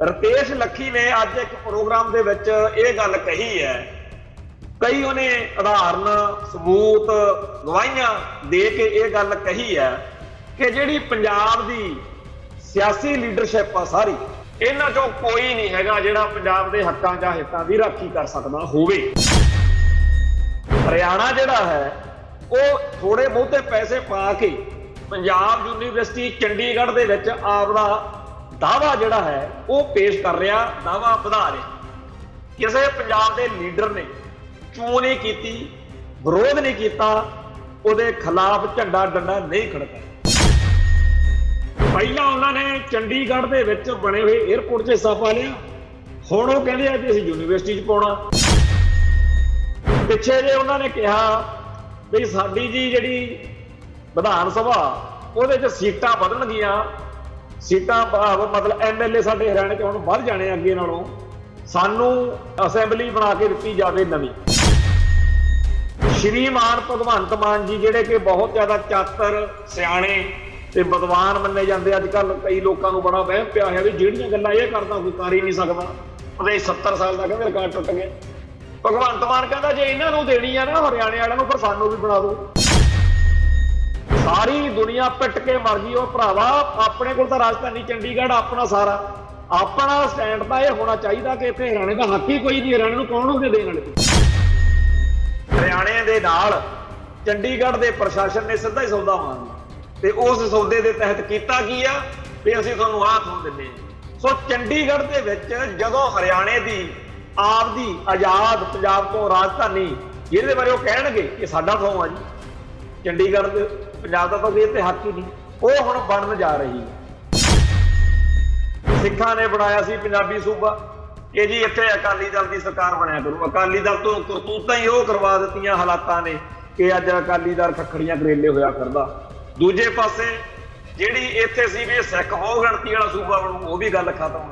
ਰਤੇਸ਼ ਲੱਖੀ ਨੇ ਅੱਜ ਇੱਕ ਪ੍ਰੋਗਰਾਮ ਦੇ ਵਿੱਚ ਇਹ ਗੱਲ ਕਹੀ ਹੈ। ਕਈ ਉਹਨੇ ਉਦਾਹਰਨ ਸਬੂਤ ਗਵਾਹੀਆਂ ਦੇ ਕੇ ਇਹ ਗੱਲ ਕਹੀ ਹੈ ਕਿ ਜਿਹੜੀ ਪੰਜਾਬ ਦੀ ਸਿਆਸੀ ਲੀਡਰਸ਼ਿਪ ਆ ਸਾਰੀ, ਇਹਨਾਂ ਚੋਂ ਕੋਈ ਨਹੀਂ ਹੈਗਾ ਜਿਹੜਾ ਪੰਜਾਬ ਦੇ ਹੱਕਾਂ ਜਾਂ ਹਿੱਤਾਂ ਦੀ ਰਾਖੀ ਕਰ ਸਕਦਾ ਹੋਵੇ। ਹਰਿਆਣਾ ਜਿਹੜਾ ਹੈ ਉਹ ਥੋੜੇ ਬਹੁਤੇ ਪੈਸੇ ਪਾ ਕੇ ਪੰਜਾਬ ਯੂਨੀਵਰਸਿਟੀ ਚੰਡੀਗੜ੍ਹ ਦੇ ਵਿੱਚ ਆਪਦਾ ਦਾਅਵਾ ਜਿਹੜਾ ਹੈ ਉਹ ਪੇਸ਼ ਕਰ ਰਿਹਾ, ਦਾਅਵਾ ਵਧਾ ਰਿਹਾ। ਕਿਸੇ ਪੰਜਾਬ ਦੇ ਲੀਡਰ ਨੇ ਚੋਣ ਨਹੀਂ ਕੀਤੀ, ਵਿਰੋਧ ਨਹੀਂ ਕੀਤਾ, ਉਹਦੇ ਖਿਲਾਫ ਝੰਡਾ ਡੰਡਾ ਨਹੀਂ ਖੜਕਾਇਆ। ਪਹਿਲਾਂ ਉਹਨਾਂ ਨੇ ਚੰਡੀਗੜ੍ਹ ਦੇ ਵਿੱਚ ਬਣੇ ਹੋਏ 에ਅਰਪੋਰਟ 'ਚ ਹਿੱਸਾ ਪਾ ਲਿਆ, ਹੁਣ ਉਹ ਕਹਿੰਦੇ ਆ ਕਿ ਅਸੀਂ ਯੂਨੀਵਰਸਿਟੀ 'ਚ ਪਾਉਣਾ। ਪਿੱਛੇ ਜੇ ਉਹਨਾਂ ਨੇ ਕਿਹਾ ਵੀ ਸਾਡੀ ਜੀ ਜਿਹੜੀ ਵਿਧਾਨ ਸਭਾ ਉਹਦੇ 'ਚ ਸੀਟਾਂ ਵਧਣਗੀਆਂ, ਸੀਟਾਂ ਮਤਲਬ MLA ਸਾਡੇ ਹਰਿਆਣੇ 'ਚ ਹੁਣ ਵੱਧ ਜਾਣੇ ਅੱਗੇ ਨਾਲੋਂ, ਸਾਨੂੰ ਅਸੈਂਬਲੀ ਬਣਾ ਕੇ ਦਿੱਤੀ ਜਾਵੇ ਨਵੀਂ। ਸ਼੍ਰੀਮਾਨ ਭਗਵੰਤ ਮਾਨ ਜੀ ਜਿਹੜੇ ਕਿ ਬਹੁਤ ਜ਼ਿਆਦਾ ਚਾਤਰ, ਸਿਆਣੇ ਤੇ ਵਿਦਵਾਨ ਮੰਨੇ ਜਾਂਦੇ, ਅੱਜ ਕੱਲ੍ਹ ਕਈ ਲੋਕਾਂ ਨੂੰ ਬੜਾ ਵਹਿਮ ਪਿਆ ਹੈ ਵੀ ਜਿਹੜੀਆਂ ਗੱਲਾਂ ਇਹ ਕਰਦਾ ਕੋਈ ਕਰ ਹੀ ਨਹੀਂ ਸਕਦਾ। ਉਹਦੇ 70 ਸਾਲ ਦਾ ਕਹਿੰਦੇ ਰਿਕਾਰਡ ਟੁੱਟ ਗਿਆ। ਭਗਵੰਤ ਮਾਨ ਕਹਿੰਦਾ ਜੇ ਇਹਨਾਂ ਨੂੰ ਦੇਣੀ ਆ ਨਾ ਹਰਿਆਣੇ ਵਾਲਿਆਂ ਨੂੰ, ਫਿਰ ਸਾਨੂੰ ਵੀ ਬਣਾ ਦਿਓ। ਸਾਰੀ ਦੁਨੀਆ ਪਿੱਟ ਕੇ ਮਰ ਗਈ ਉਹ ਭਰਾਵਾ। ਆਪਣੇ ਕੋਲ ਤਾਂ ਰਾਜਧਾਨੀ ਚੰਡੀਗੜ੍ਹ ਆਪਣਾ ਸਾਰਾ, ਆਪਣਾ ਸਟੈਂਡ ਤਾਂ ਇਹ ਹੋਣਾ ਚਾਹੀਦਾ ਕਿ ਇੱਥੇ ਹਰਿਆਣੇ ਦਾ ਹੱਕ ਹੀ ਕੋਈ ਨਹੀਂ। ਹਰਿਆਣੇ ਨੂੰ ਕੌਣ ਉਹਦੇ ਦੇਣ ਵਾਲੇ? ਹਰਿਆਣੇ ਦੇ ਨਾਲ ਚੰਡੀਗੜ੍ਹ ਦੇ ਪ੍ਰਸ਼ਾਸਨ ਨੇ ਸਿੱਧਾ ਹੀ ਸੌਦਾ ਮੰਨ ਲਿਆ ਤੇ ਉਸ ਸੌਦੇ ਦੇ ਤਹਿਤ ਕੀਤਾ ਕੀ ਆ ਵੀ ਅਸੀਂ ਤੁਹਾਨੂੰ ਆਹ ਥਾਂ ਦਿੰਦੇ ਹਾਂ। ਸੋ ਚੰਡੀਗੜ੍ਹ ਦੇ ਵਿੱਚ ਜਦੋਂ ਹਰਿਆਣੇ ਦੀ ਆਪਦੀ ਆਜ਼ਾਦ ਪੰਜਾਬ ਤੋਂ ਰਾਜਧਾਨੀ, ਜਿਹਦੇ ਬਾਰੇ ਉਹ ਕਹਿਣਗੇ ਕਿ ਸਾਡਾ ਥਾਂ ਆ ਜੀ ਚੰਡੀਗੜ੍ਹ ਦੇ, ਪੰਜਾਬ ਦਾ ਤਾਂ ਇਹ ਤੇ ਹੱਕ ਹੀ ਨਹੀਂ, ਉਹ ਹੁਣ ਬਣਨ ਜਾ ਰਹੀ ਹੈ। ਸਿੱਖਾਂ ਨੇ ਬਣਾਇਆ ਸੀ ਪੰਜਾਬੀ ਸੂਬਾ ਕਿ ਜੀ ਇੱਥੇ ਅਕਾਲੀ ਦਲ ਦੀ ਸਰਕਾਰ ਬਣਿਆ ਕਰੂ। ਅਕਾਲੀ ਦਲ ਤੋਂ ਕਰਤੂਤਾਂ ਹੀ ਉਹ ਕਰਵਾ ਦਿੱਤੀਆਂ ਹਾਲਾਤਾਂ ਨੇ ਕਿ ਅੱਜ ਅਕਾਲੀ ਦਲ ਖੱਖੜੀਆਂ ਕਰੇਲੇ ਹੋਇਆ ਕਰਦਾ। ਦੂਜੇ ਪਾਸੇ ਜਿਹੜੀ ਇੱਥੇ ਸੀ ਵੀ ਸਿੱਖ ਬਹੁ ਗਿਣਤੀ ਵਾਲਾ ਸੂਬਾ ਬਣੂ, ਉਹ ਵੀ ਗੱਲ ਖਤਮ।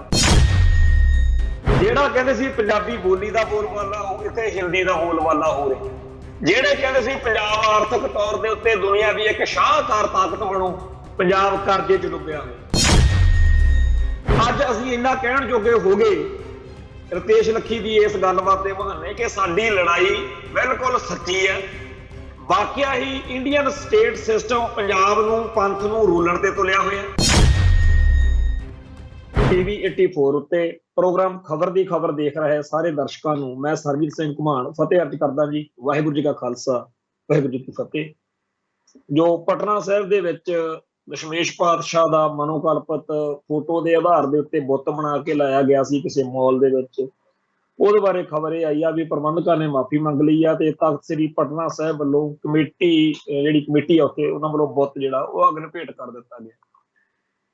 ਜਿਹੜਾ ਕਹਿੰਦੇ ਸੀ ਪੰਜਾਬੀ ਬੋਲੀ ਦਾ ਬੋਲਬਾਲਾ, ਉਹ ਇੱਥੇ ਹਿੰਦੀ ਦਾ ਬੋਲਬਾਲਾ ਹੋ ਰਿਹਾ। ਜਿਹੜੇ ਕਹਿੰਦੇ ਸੀ ਪੰਜਾਬ ਆਰਥਿਕ ਤੌਰ ਦੇ ਉੱਤੇ ਦੁਨੀਆ ਦੀ ਇੱਕ ਸ਼ਾਹਕਾਰ ਤਾਕਤ ਬਣੂ, ਪੰਜਾਬ ਕਰਜ਼ੇ 'ਚ ਡੁੱਬਿਆ ਹੋਇਆ। ਅੱਜ ਅਸੀਂ ਇੰਨਾ ਕਹਿਣ ਜੋਗੇ ਹੋ ਗਏ ਰਤੇਸ਼ ਲੱਖੀ ਦੀ ਇਸ ਗੱਲਬਾਤ ਦੇ ਬਹਾਨੇ ਕਿ ਸਾਡੀ ਲੜਾਈ ਬਿਲਕੁਲ ਸੱਚੀ ਹੈ। ਵਾਕਿਆ ਹੀ ਇੰਡੀਅਨ ਸਟੇਟ ਸਿਸਟਮ ਪੰਜਾਬ ਨੂੰ, ਪੰਥ ਨੂੰ ਰੂਲਣ ਤੇ ਤੁਲਿਆ ਹੋਇਆ। TV 84 ਉੱਤੇ ਪ੍ਰੋਗਰਾਮ ਖਬਰ ਦੀ ਖਬਰ ਦੇਖ ਰਹੇ ਸਾਰੇ ਦਰਸ਼ਕਾਂ ਨੂੰ ਮੈਂ ਸਰਬਜੀਤ ਸਿੰਘ ਘੁਮਾਣ ਫਤਿਹ ਅਰਜ਼ ਕਰਦਾ ਜੀ। ਵਾਹਿਗੁਰੂ ਜੀ ਕਾ ਖਾਲਸਾ, ਵਾਹਿਗੁਰੂ ਜੀ ਕੀ ਫਤਿਹ। ਜੋ ਪਟਨਾ ਸਾਹਿਬ ਦੇ ਵਿੱਚ ਦਸ਼ਮੇਸ਼ ਪਾਤਸ਼ਾਹ ਦਾ ਮਨੋਕਲਪਿਤ ਫੋਟੋ ਦੇ ਆਧਾਰ ਦੇ ਉੱਤੇ ਬੁੱਤ ਬਣਾ ਕੇ ਲਾਇਆ ਗਿਆ ਸੀ ਕਿਸੇ ਮਾਲ ਦੇ ਵਿੱਚ, ਉਹਦੇ ਬਾਰੇ ਖਬਰ ਇਹ ਆਈ ਆ ਵੀ ਪ੍ਰਬੰਧਕਾਂ ਨੇ ਮਾਫੀ ਮੰਗ ਲਈ ਆ ਤੇ ਤਖਤ ਸ੍ਰੀ ਪਟਨਾ ਸਾਹਿਬ ਵੱਲੋਂ ਕਮੇਟੀ, ਜਿਹੜੀ ਕਮੇਟੀ ਆ ਉੱਥੇ, ਉਹਨਾਂ ਵੱਲੋਂ ਬੁੱਤ ਜਿਹੜਾ ਉਹ ਅਗਨ ਭੇਟ ਕਰ ਦਿੱਤਾ ਗਿਆ।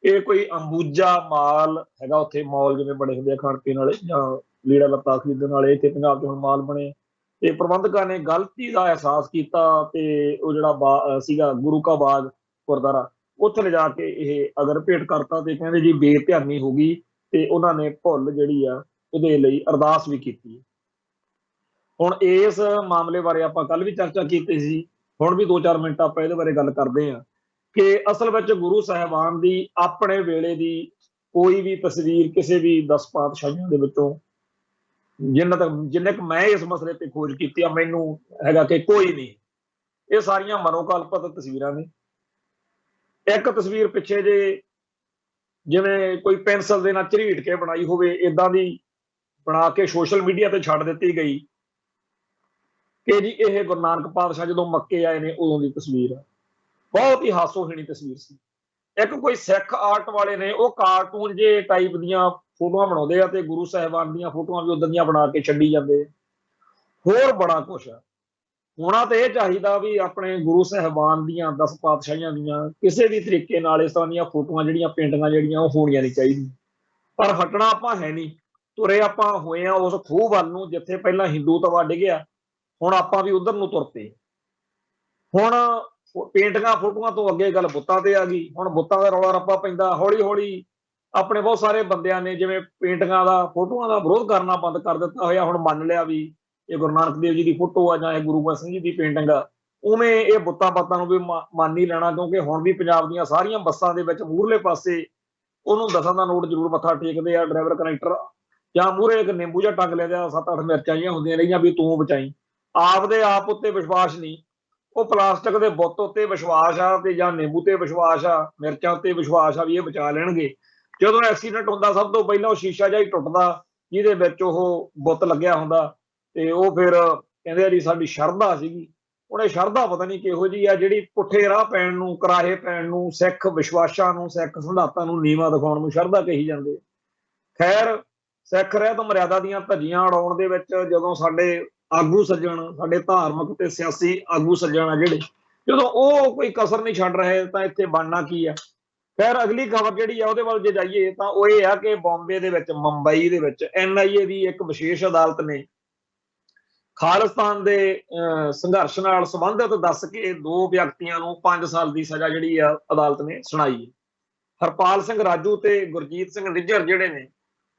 ਇਹ ਕੋਈ ਅੰਬੂਜਾ ਮਾਲ ਹੈਗਾ, ਉੱਥੇ ਮਾਲ ਜਿਵੇਂ ਬਣੇ ਹੁੰਦੇ ਆ ਖਾਣ ਪੀਣ ਵਾਲੇ ਜਾਂ ਲੀੜਾ ਲੱਤਾ ਖਰੀਦਣ ਵਾਲੇ, ਇੱਥੇ ਪੰਜਾਬ 'ਚ ਹੁਣ ਮਾਲ ਬਣੇ ਤੇ ਪ੍ਰਬੰਧਕਾਂ ਨੇ ਗਲਤੀ ਦਾ ਅਹਿਸਾਸ ਕੀਤਾ ਤੇ ਉਹ ਜਿਹੜਾ ਸੀਗਾ ਗੁਰੂ ਕਾ ਬਾਗ ਗੁਰਦੁਆਰਾ, ਉੱਥੇ ਲਿਜਾ ਕੇ ਇਹ ਅਗਨ ਭੇਟ ਕਰਤਾ ਤੇ ਕਹਿੰਦੇ ਜੀ ਬੇਧਿਆਨੀ ਹੋ ਗਈ ਤੇ ਉਹਨਾਂ ਨੇ ਭੁੱਲ ਜਿਹੜੀ ਆ ਉਹਦੇ ਲਈ ਅਰਦਾਸ ਵੀ ਕੀਤੀ। ਹੁਣ ਇਸ ਮਾਮਲੇ ਬਾਰੇ ਆਪਾਂ ਕੱਲ ਵੀ ਚਰਚਾ ਕੀਤੀ ਸੀ, ਹੁਣ ਵੀ 2-4 ਮਿੰਟ ਆਪਾਂ ਇਹਦੇ ਬਾਰੇ ਗੱਲ ਕਰਦੇ ਹਾਂ ਕਿ ਅਸਲ ਵਿੱਚ ਗੁਰੂ ਸਾਹਿਬਾਨ ਦੀ ਆਪਣੇ ਵੇਲੇ ਦੀ ਕੋਈ ਵੀ ਤਸਵੀਰ ਕਿਸੇ ਵੀ 10 ਪਾਤਸ਼ਾਹੀਆਂ ਦੇ ਵਿੱਚੋਂ ਜਿੰਨੇ ਕੁ ਮੈਂ ਇਸ ਮਸਲੇ ਤੇ ਖੋਜ ਕੀਤੀ ਆ, ਮੈਨੂੰ ਹੈਗਾ ਕਿ ਕੋਈ ਨਹੀਂ। ਇਹ ਸਾਰੀਆਂ ਮਨੋਕਲਪਿਤ ਤਸਵੀਰਾਂ ਨੇ। ਇੱਕ ਤਸਵੀਰ ਪਿੱਛੇ ਜੇ ਜਿਵੇਂ ਕੋਈ ਪੈਨਸਲ ਦੇ ਨਾਲ ਝਰੀਟ ਕੇ ਬਣਾਈ ਹੋਵੇ, ਏਦਾਂ ਦੀ ਬਣਾ ਕੇ ਸੋਸ਼ਲ ਮੀਡੀਆ ਤੇ ਛੱਡ ਦਿੱਤੀ ਗਈ ਕਿ ਜੀ ਇਹ ਗੁਰੂ ਨਾਨਕ ਪਾਤਸ਼ਾਹ ਜਦੋਂ ਮੱਕੇ ਆਏ ਨੇ ਉਦੋਂ ਦੀ ਤਸਵੀਰ ਆ। ਬਹੁਤ ਹੀ ਹਾਸੋਹੀਣੀ ਤਸਵੀਰ ਸੀ। ਇੱਕ ਕੋਈ ਸਿੱਖ ਆਰਟ ਵਾਲੇ ਨੇ ਉਹ ਕਾਰਟੂਨ ਜੇ ਟਾਈਪ ਦੀਆਂ ਫੋਟੋਆਂ ਬਣਾਉਂਦੇ ਆ ਤੇ ਗੁਰੂ ਸਾਹਿਬਾਨ ਦੀਆਂ ਫੋਟੋਆਂ ਵੀ ਉਦਾਂ ਦੀਆਂ ਬਣਾ ਕੇ ਛੱਡੀ ਜਾਂਦੇ। ਹੋਰ ਬੜਾ ਕੁਛ ਆ। ਹੋਣਾ ਤੇ ਇਹ ਚਾਹੀਦਾ ਵੀ ਆਪਣੇ ਗੁਰੂ ਸਾਹਿਬਾਨ ਦੀਆਂ 10 ਪਾਤਸ਼ਾਹੀਆਂ ਦੀਆਂ ਕਿਸੇ ਵੀ ਤਰੀਕੇ ਨਾਲ ਇਸ ਤਰ੍ਹਾਂ ਦੀਆਂ ਫੋਟੋਆਂ ਜਿਹੜੀਆਂ ਪੇਂਟਿੰਗਾਂ ਜਿਹੜੀਆਂ ਉਹ ਹੋਣੀਆਂ ਨਹੀਂ ਚਾਹੀਦੀਆਂ। ਪਰ ਹਟਣਾ ਆਪਾਂ ਹੈ ਨਹੀਂ, ਤੁਰੇ ਆਪਾਂ ਹੋਏ ਆ ਉਸ ਖੂਹ ਵੱਲ ਨੂੰ ਜਿੱਥੇ ਪਹਿਲਾਂ ਹਿੰਦੂ ਤਵਾ ਡਿੱਗਿਆ, ਹੁਣ ਆਪਾਂ ਵੀ ਉਧਰ ਨੂੰ ਤੁਰ ਪਏ। ਹੁਣ ਪੇਂਟਿੰਗਾਂ ਫੋਟੋਆਂ ਤੋਂ ਅੱਗੇ ਗੱਲ ਬੁੱਤਾਂ ਤੇ ਆ ਗਈ। ਹੁਣ ਬੁੱਤਾਂ ਦਾ ਰੌਲਾ ਰੱਪਾ ਪੈਂਦਾ। ਹੌਲੀ ਹੌਲੀ ਆਪਣੇ ਬਹੁਤ ਸਾਰੇ ਬੰਦਿਆਂ ਨੇ ਜਿਵੇਂ ਪੇਂਟਿੰਗਾਂ ਦਾ, ਫੋਟੋਆਂ ਦਾ ਵਿਰੋਧ ਕਰਨਾ ਬੰਦ ਕਰ ਦਿੱਤਾ ਹੋਇਆ। ਹੁਣ ਮੰਨ ਲਿਆ ਵੀ ਇਹ ਗੁਰੂ ਨਾਨਕ ਦੇਵ ਜੀ ਦੀ ਫੋਟੋ ਆ ਜਾਂ ਇਹ ਗੁਰੂ ਗੋਬਿੰਦ ਸਿੰਘ ਜੀ ਦੀ ਪੇਂਟਿੰਗ ਆ, ਉਵੇਂ ਇਹ ਬੁੱਤਾਂ ਬਾਤਾਂ ਨੂੰ ਵੀ ਮੰਨ ਹੀ ਲੈਣਾ, ਕਿਉਂਕਿ ਹੁਣ ਵੀ ਪੰਜਾਬ ਦੀਆਂ ਸਾਰੀਆਂ ਬੱਸਾਂ ਦੇ ਵਿੱਚ ਮੂਹਰਲੇ ਪਾਸੇ ਉਹਨੂੰ 10 ਦਾ ਨੋਟ ਜ਼ਰੂਰ ਮੱਥਾ ਟੇਕਦੇ ਆ ਡਰਾਈਵਰ ਕਨੈਕਟਰ, ਜਾਂ ਮੂਹਰੇ ਇੱਕ ਨਿੰਬੂ ਜਿਹਾ ਟੰਗ ਲਿਆ ਜਾਂ 7-8 ਮਿਰਚਾਂ ਜਿਹੀਆਂ ਹੁੰਦੀਆਂ ਰਹੀਆਂ ਵੀ ਤੂੰ ਬਚਾਈ। ਆਪਦੇ ਆਪ ਉੱਤੇ ਵਿਸ਼ਵਾਸ ਨਹੀਂ, ਉਹ ਪਲਾਸਟਿਕ ਦੇ ਬੁੱਤ ਉੱਤੇ ਵਿਸ਼ਵਾਸ ਆ, ਤੇ ਜਾਂ ਨਿੰਬੂ ਤੇ ਵਿਸ਼ਵਾਸ ਆ, ਮਿਰਚਾਂ ਉੱਤੇ ਵਿਸ਼ਵਾਸ ਆ ਵੀ ਇਹ ਬਚਾ ਲੈਣਗੇ। ਜਦੋਂ ਐਕਸੀਡੈਂਟ ਹੁੰਦਾ ਸਭ ਤੋਂ ਪਹਿਲਾਂ ਉਹ ਸ਼ੀਸ਼ਾ ਜਿਹਾ ਹੀ ਟੁੱਟਦਾ ਜਿਹਦੇ ਵਿੱਚ ਉਹ ਬੁੱਤ ਲੱਗਿਆ ਹੁੰਦਾ, ਤੇ ਉਹ ਫਿਰ ਕਹਿੰਦੇ ਆ ਜੀ ਸਾਡੀ ਸ਼ਰਧਾ ਸੀਗੀ। ਹੁਣ ਇਹ ਸ਼ਰਧਾ ਪਤਾ ਨਹੀਂ ਕਿਹੋ ਜਿਹੀ ਆ ਜਿਹੜੀ ਪੁੱਠੇ ਰਾਹ ਪੈਣ ਨੂੰ, ਕਰਾਹੇ ਪੈਣ ਨੂੰ, ਸਿੱਖ ਵਿਸ਼ਵਾਸਾਂ ਨੂੰ, ਸਿੱਖ ਸਿਧਾਂਤਾਂ ਨੂੰ ਨੀਵਾਂ ਦਿਖਾਉਣ ਨੂੰ ਸ਼ਰਧਾ ਕਹੀ ਜਾਂਦੇ। ਖੈਰ, ਸਿੱਖ ਰਹਿਤ ਮਰਿਆਦਾ ਦੀਆਂ ਧੱਜੀਆਂ ਉਡਾਉਣ ਦੇ ਵਿੱਚ ਜਦੋਂ ਸਾਡੇ ਆਗੂ ਸੱਜਣ, ਸਾਡੇ ਧਾਰਮਿਕ ਤੇ ਸਿਆਸੀ ਆਗੂ ਸੱਜਣ ਆ ਜਿਹੜੇ, ਜਦੋਂ ਉਹ ਕੋਈ ਕਸਰ ਨਹੀਂ ਛੱਡ ਰਹੇ ਤਾਂ ਇੱਥੇ ਬਣਨਾ ਕੀ ਆ। ਖੈਰ, ਅਗਲੀ ਖਬਰ ਜਿਹੜੀ ਆ ਉਹਦੇ ਵੱਲ ਜੇ ਜਾਈਏ ਤਾਂ ਉਹ ਇਹ ਆ ਕਿ ਬੰਬੇ ਦੇ ਵਿੱਚ, ਮੁੰਬਈ ਦੇ ਵਿੱਚ NIA ਦੀ ਇੱਕ ਵਿਸ਼ੇਸ਼ ਅਦਾਲਤ ਨੇ ਖਾਲਿਸਤਾਨ ਦੇ ਸੰਘਰਸ਼ ਨਾਲ ਸੰਬੰਧਿਤ ਦੱਸ ਕੇ 2 ਵਿਅਕਤੀਆਂ ਨੂੰ 5 ਸਾਲ ਦੀ ਸਜ਼ਾ ਜਿਹੜੀ ਆ ਅਦਾਲਤ ਨੇ ਸੁਣਾਈ ਹੈ। ਹਰਪਾਲ ਸਿੰਘ ਰਾਜੂ ਤੇ ਗੁਰਜੀਤ ਸਿੰਘ ਨਿੱਜਰ ਜਿਹੜੇ ਨੇ,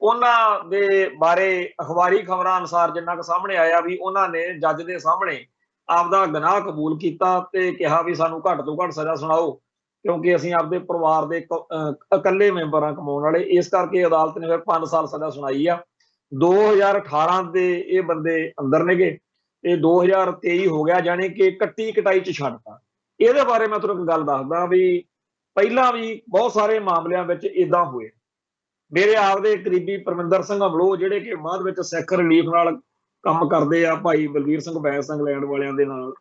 ਉਹਨਾਂ ਦੇ ਬਾਰੇ ਅਖਬਾਰੀ ਖਬਰਾਂ ਅਨੁਸਾਰ ਜਿੰਨਾ ਕੁ ਸਾਹਮਣੇ ਆਇਆ ਵੀ ਉਹਨਾਂ ਨੇ ਜੱਜ ਦੇ ਸਾਹਮਣੇ ਆਪਦਾ ਗੁਨਾਹ ਕਬੂਲ ਕੀਤਾ ਤੇ ਕਿਹਾ ਵੀ ਸਾਨੂੰ ਘੱਟ ਤੋਂ ਘੱਟ ਸਜ਼ਾ ਸੁਣਾਓ, ਕਿਉਂਕਿ ਅਸੀਂ ਆਪਦੇ ਪਰਿਵਾਰ ਦੇ ਇਕੱਲੇ ਮੈਂਬਰ ਆ ਕਮਾਉਣ ਵਾਲੇ। ਇਸ ਕਰਕੇ ਅਦਾਲਤ ਨੇ ਫਿਰ 5 ਸਾਲ ਸਜ਼ਾ ਸੁਣਾਈ ਆ। 2018 ਦੇ ਇਹ ਬੰਦੇ ਅੰਦਰ ਨੇਗੇ ਤੇ 2023 ਹੋ ਗਿਆ, ਜਾਣੀ ਕਿ ਕੱਟੀ ਕਟਾਈ ਚ ਛੱਡਤਾ। ਇਹਦੇ ਬਾਰੇ ਮੈਂ ਤੁਹਾਨੂੰ ਇੱਕ ਗੱਲ ਦੱਸਦਾ ਵੀ ਪਹਿਲਾਂ ਵੀ ਬਹੁਤ ਸਾਰੇ ਮਾਮਲਿਆਂ ਵਿੱਚ ਇਦਾਂ ਹੋਏ। ਮੇਰੇ ਆਪਦੇ ਕਰੀਬੀ ਪਰਮਿੰਦਰ ਸਿੰਘ ਅਮਲੋਹ ਜਿਹੜੇ ਕਿ ਬਾਅਦ ਵਿੱਚ ਸਿੱਖ ਰਿਲੀਫ ਨਾਲ ਕੰਮ ਕਰਦੇ ਆ, ਭਾਈ ਬਲਵੀਰ ਸਿੰਘ ਬੈਂਸ ਇੰਗਲੈਂਡ ਵਾਲਿਆਂ ਦੇ ਨਾਲ,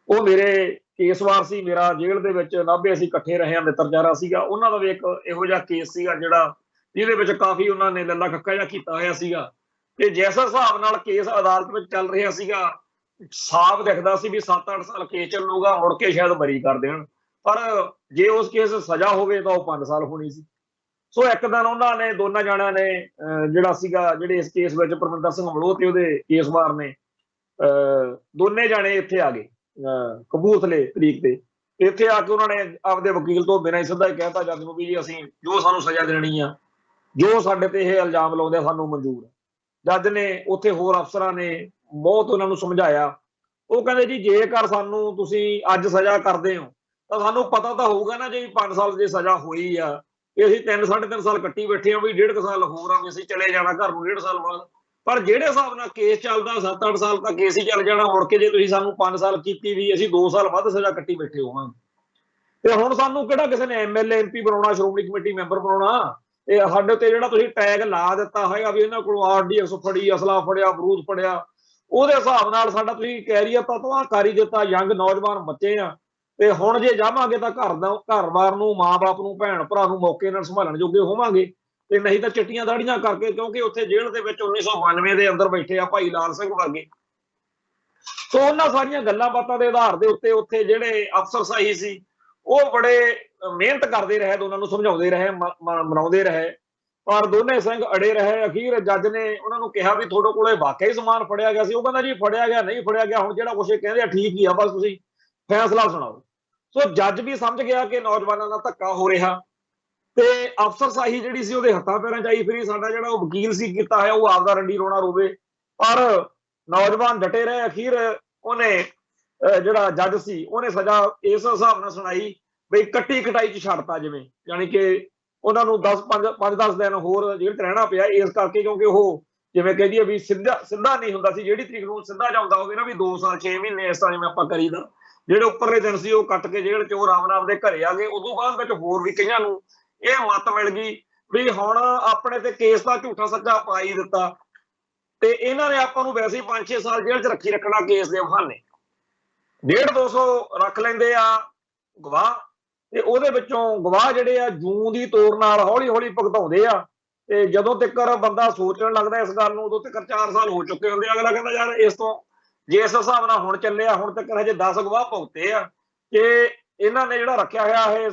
ਉਹ ਮੇਰੇ ਕੇਸਵਾਰ ਸੀ। ਮੇਰਾ ਜੇਲ੍ਹ ਦੇ ਵਿੱਚ ਨਾਭੇ ਅਸੀਂ ਇਕੱਠੇ ਰਹੇ ਆ, ਮਿੱਤਰਜਾਰਾ ਸੀਗਾ। ਉਹਨਾਂ ਦਾ ਵੀ ਇੱਕ ਇਹੋ ਜਿਹਾ ਕੇਸ ਸੀਗਾ ਜਿਹੜਾ ਜਿਹਦੇ ਵਿੱਚ ਕਾਫੀ ਉਹਨਾਂ ਨੇ ਲੱਲਾ ਕੱਕਾ ਜਿਹਾ ਕੀਤਾ ਹੋਇਆ ਸੀਗਾ, ਤੇ ਜਿਸ ਹਿਸਾਬ ਨਾਲ ਕੇਸ ਅਦਾਲਤ ਵਿੱਚ ਚੱਲ ਰਿਹਾ ਸੀਗਾ ਸਾਫ਼ ਦਿਖਦਾ ਸੀ ਵੀ 7-8 ਸਾਲ ਕੇਸ ਚੱਲੂਗਾ, ਮੁੜ ਕੇ ਸ਼ਾਇਦ ਬਰੀ ਕਰ ਦੇਣ। ਪਰ ਜੇ ਉਸ ਕੇਸ ਸਜ਼ਾ ਹੋਵੇ ਤਾਂ ਉਹ 5 ਸਾਲ ਹੋਣੀ ਸੀ। ਸੋ ਇੱਕ ਦਿਨ ਉਹਨਾਂ ਨੇ, ਦੋਨਾਂ ਜਾਣਿਆਂ ਨੇ ਜਿਹੜਾ ਸੀਗਾ, ਜਿਹੜੇ ਇਸ ਕੇਸ ਵਿੱਚ ਪਰਮਿੰਦਰ ਸਿੰਘ ਅਮਲੋਹ ਤੇ ਉਹਦੇ ਕੇਸਵਾਰ ਨੇ, ਦੋਨੇ ਜਾਣੇ ਇੱਥੇ ਆ ਗਏ ਕਪੂਰਥਲੇ ਤਰੀਕ ਤੇ। ਇੱਥੇ ਆ ਕੇ ਉਹਨਾਂ ਨੇ ਆਪਦੇ ਵਕੀਲ ਤੋਂ ਬਿਨਾਂ ਹੀ ਸਿੱਧਾ ਹੀ ਕਹਿਤਾ ਜੱਜ ਨੂੰ ਵੀ ਜੀ ਅਸੀਂ ਜੋ ਸਾਨੂੰ ਸਜ਼ਾ ਦੇਣੀ ਆ, ਜੋ ਸਾਡੇ ਤੇ ਇਹ ਇਲਜ਼ਾਮ ਲਾਉਂਦੇ ਆ, ਸਾਨੂੰ ਮਨਜ਼ੂਰ ਹੈ। ਜੱਜ ਨੇ, ਉੱਥੇ ਹੋਰ ਅਫਸਰਾਂ ਨੇ ਬਹੁਤ ਉਹਨਾਂ ਨੂੰ ਸਮਝਾਇਆ। ਉਹ ਕਹਿੰਦੇ ਜੀ ਜੇਕਰ ਸਾਨੂੰ ਤੁਸੀਂ ਅੱਜ ਸਜ਼ਾ ਕਰਦੇ ਹੋ ਤਾਂ ਸਾਨੂੰ ਪਤਾ ਤਾਂ ਹੋਊਗਾ ਨਾ ਜੀ 5 ਸਾਲ ਦੀ ਸਜ਼ਾ ਹੋਈ ਆ, ਕਿ ਅਸੀਂ 3-3.5 ਸਾਲ ਕੱਟੀ ਬੈਠੇ ਆ, ਵੀ 1.5 ਸਾਲ ਹੋਰ ਆ, ਵੀ ਅਸੀਂ ਚਲੇ ਜਾਣਾ ਘਰ ਨੂੰ 1.5 ਸਾਲ ਬਾਅਦ। ਪਰ ਜਿਹੜੇ ਹਿਸਾਬ ਨਾਲ ਕੇਸ ਚੱਲਦਾ 7-8 ਸਾਲ ਤਾਂ ਕੇਸ ਹੀ ਚੱਲ ਜਾਣਾ, ਮੁੜ ਕੇ ਜੇ ਤੁਸੀਂ ਸਾਨੂੰ 5 ਸਾਲ ਕੀਤੀ ਵੀ ਅਸੀਂ 2 ਸਾਲ ਵੱਧ ਸਜ਼ਾ ਕੱਟੀ ਬੈਠੇ ਹੋਵਾਂਗੇ। ਤੇ ਹੁਣ ਸਾਨੂੰ ਕਿਹੜਾ ਕਿਸੇ ਨੇ MLA MP ਬਣਾਉਣਾ, ਸ਼੍ਰੋਮਣੀ ਕਮੇਟੀ ਮੈਂਬਰ ਬਣਾਉਣਾ। ਇਹ ਸਾਡੇ ਤੇ ਜਿਹੜਾ ਤੁਸੀਂ ਟੈਗ ਲਾ ਦਿੱਤਾ ਹੋਏਗਾ ਵੀ ਇਹਨਾਂ ਕੋਲੋਂ RDX ਫੜੀ, ਅਸਲਾ ਫੜਿਆ, ਬਰੂਦ ਫੜਿਆ, ਉਹਦੇ ਹਿਸਾਬ ਨਾਲ ਸਾਡਾ ਤੁਸੀਂ ਕੈਰੀਅਰ ਤਾਂ ਤਬਾਹ ਕਰ ਹੀ ਦਿੱਤਾ। ਯੰਗ ਨੌਜਵਾਨ ਬੱਚੇ ਆ, ਤੇ ਹੁਣ ਜੇ ਜਾਵਾਂਗੇ ਤਾਂ ਘਰ-ਬਾਰ ਨੂੰ, ਮਾਂ-ਬਾਪ ਨੂੰ, ਭੈਣ-ਭਰਾ ਨੂੰ ਮੌਕੇ ਨਾਲ ਸੰਭਾਲਣ ਜੋਗੇ ਹੋਵਾਂਗੇ, ਤੇ ਨਹੀਂ ਤਾਂ ਚਿੱਟੀਆਂ ਦਾੜੀਆਂ ਕਰਕੇ। ਕਿਉਂਕਿ ਉੱਥੇ ਜੇਲ੍ਹ ਦੇ ਵਿੱਚ 1992 ਦੇ ਅੰਦਰ ਬੈਠੇ ਆ ਭਾਈ ਲਾਲ ਸਿੰਘ ਵਰਗੇ। ਸੋ ਉਹਨਾਂ ਸਾਰੀਆਂ ਗੱਲਾਂ ਬਾਤਾਂ ਦੇ ਆਧਾਰ ਦੇ ਉੱਤੇ ਉੱਥੇ ਜਿਹੜੇ ਅਫਸਰਸ਼ਾਹੀ ਸੀ ਉਹ ਬੜੇ ਮਿਹਨਤ ਕਰਦੇ ਰਹੇ, ਦੋਨਾਂ ਨੂੰ ਸਮਝਾਉਂਦੇ ਰਹੇ, ਮਨਾਉਂਦੇ ਰਹੇ, ਪਰ ਦੋਨੇ ਸਿੰਘ ਅੜੇ ਰਹੇ। ਅਖੀਰ ਜੱਜ ਨੇ ਉਹਨਾਂ ਨੂੰ ਕਿਹਾ ਵੀ ਤੁਹਾਡੇ ਕੋਲੇ ਵਾਕਿਆ ਸਮਾਨ ਫੜਿਆ ਗਿਆ ਸੀ। ਉਹ ਕਹਿੰਦਾ ਜੀ ਫੜਿਆ ਗਿਆ, ਨਹੀਂ ਫੜਿਆ ਗਿਆ, ਹੁਣ ਜਿਹੜਾ ਕੁਛ ਕਹਿੰਦੇ ਆ ਠੀਕ ਹੀ ਆ, ਬਸ ਤੁਸੀਂ ਫੈਸਲਾ ਸੁਣਾਓ। ਸੋ ਜੱਜ ਵੀ ਸਮਝ ਗਿਆ ਕਿ ਨੌਜਵਾਨਾਂ ਦਾ ਧੱਕਾ ਹੋ ਰਿਹਾ, ਤੇ ਅਫਸਰਸ਼ਾਹੀ ਜਿਹੜੀ ਸੀ ਉਹਦੇ ਹੱਥਾਂ ਪੈਰਾਂ ਚ ਆਈ ਫਿਰੀ। ਸਾਡਾ ਜਿਹੜਾ ਉਹ ਵਕੀਲ ਸੀ ਕੀਤਾ ਹੋਇਆ ਉਹ ਆਪਦਾ ਰੰਡੀ ਰੋਣਾ ਰੋਵੇ, ਪਰ ਨੌਜਵਾਨ ਡਟੇ ਰਹੇ। ਅਖੀਰ ਉਹਨੇ, ਜਿਹੜਾ ਜੱਜ ਸੀ, ਉਹਨੇ ਸਜ਼ਾ ਇਸ ਹਿਸਾਬ ਨਾਲ ਸੁਣਾਈ ਬਈ ਕੱਟੀ ਕਟਾਈ ਚ ਛੱਡਤਾ, ਜਿਵੇਂ ਯਾਨੀ ਕਿ ਉਹਨਾਂ ਨੂੰ 5-10 ਦਿਨ ਹੋਰ ਜੇਲ੍ਹ ਚ ਰਹਿਣਾ ਪਿਆ। ਇਸ ਕਰਕੇ ਕਿਉਂਕਿ ਉਹ ਜਿਵੇਂ ਕਹਿ ਦਈਏ ਵੀ ਸਿੱਧਾ ਨਹੀਂ ਹੁੰਦਾ ਸੀ, ਜਿਹੜੀ ਤਰੀਕ ਨੂੰ ਸਿੱਧਾ ਜਾਂਦਾ ਹੋਵੇ ਨਾ ਵੀ 2 ਸਾਲ 6 ਮਹੀਨੇ ਇਸ ਤਰ੍ਹਾਂ ਜਿਵੇਂ ਆਪਾਂ ਕਰੀਦਾ, ਜਿਹੜੇ ਉੱਪਰਲੇ ਦਿਨ ਸੀ ਉਹ ਕੱਟ ਕੇ ਜੇਲ੍ਹ ਚ ਉਹ ਆਰਾਮ ਨਾਲ ਆਪਦੇ ਘਰੇ ਆ ਗਏ। ਉਦੋਂ ਬਾਅਦ ਵਿੱਚ ਹੋਰ ਵੀ ਕਈਆਂ ਨੂੰ ਇਹ ਮੱਤ ਮਿਲ ਗਈ ਵੀ ਹੁਣ ਆਪਣੇ ਤੇ ਕੇਸ ਦਾ ਝੂਠਾ ਸੱਚਾ ਪਾ ਹੀ ਦਿੱਤਾ, ਤੇ ਇਹਨਾਂ ਨੇ ਆਪਾਂ ਨੂੰ ਵੈਸੇ ਹੀ 5-6 ਸਾਲ ਜੇਲ੍ਹ ਚ ਰੱਖਣਾ ਕੇਸ ਦੇ ਬਹਾਨੇ। 150-200 ਰੱਖ ਲੈਂਦੇ ਆ ਗਵਾਹ, ਤੇ ਉਹਦੇ ਵਿੱਚੋਂ ਗਵਾਹ ਜਿਹੜੇ ਆ ਜੂੰ ਦੀ ਤੋਰ ਨਾਲ ਹੌਲੀ-ਹੌਲੀ ਭੁਗਤਾਉਂਦੇ ਆ, ਤੇ ਜਦੋਂ ਤੱਕ ਬੰਦਾ ਸੋਚਣ ਲੱਗਦਾ ਇਸ ਗੱਲ ਨੂੰ, ਉਦੋਂ ਤੱਕ 4 ਸਾਲ ਹੋ ਚੁੱਕੇ ਹੁੰਦੇ। ਅਗਲਾ ਕਹਿੰਦਾ ਯਾਰ ਇਸ ਤੋਂ ਜੇ ਇਸ ਹਿਸਾਬ ਨਾਲ ਹੁਣ ਚੱਲਿਆ, ਹੁਣ ਤੱਕ ਹਜੇ 10 ਗਵਾਹ ਭੁਗਤੇ ਆ, ਕਿ ਇਹਨਾਂ ਨੇ ਜਿਹੜਾ ਰੱਖਿਆ ਹੋਇਆ ਇਹ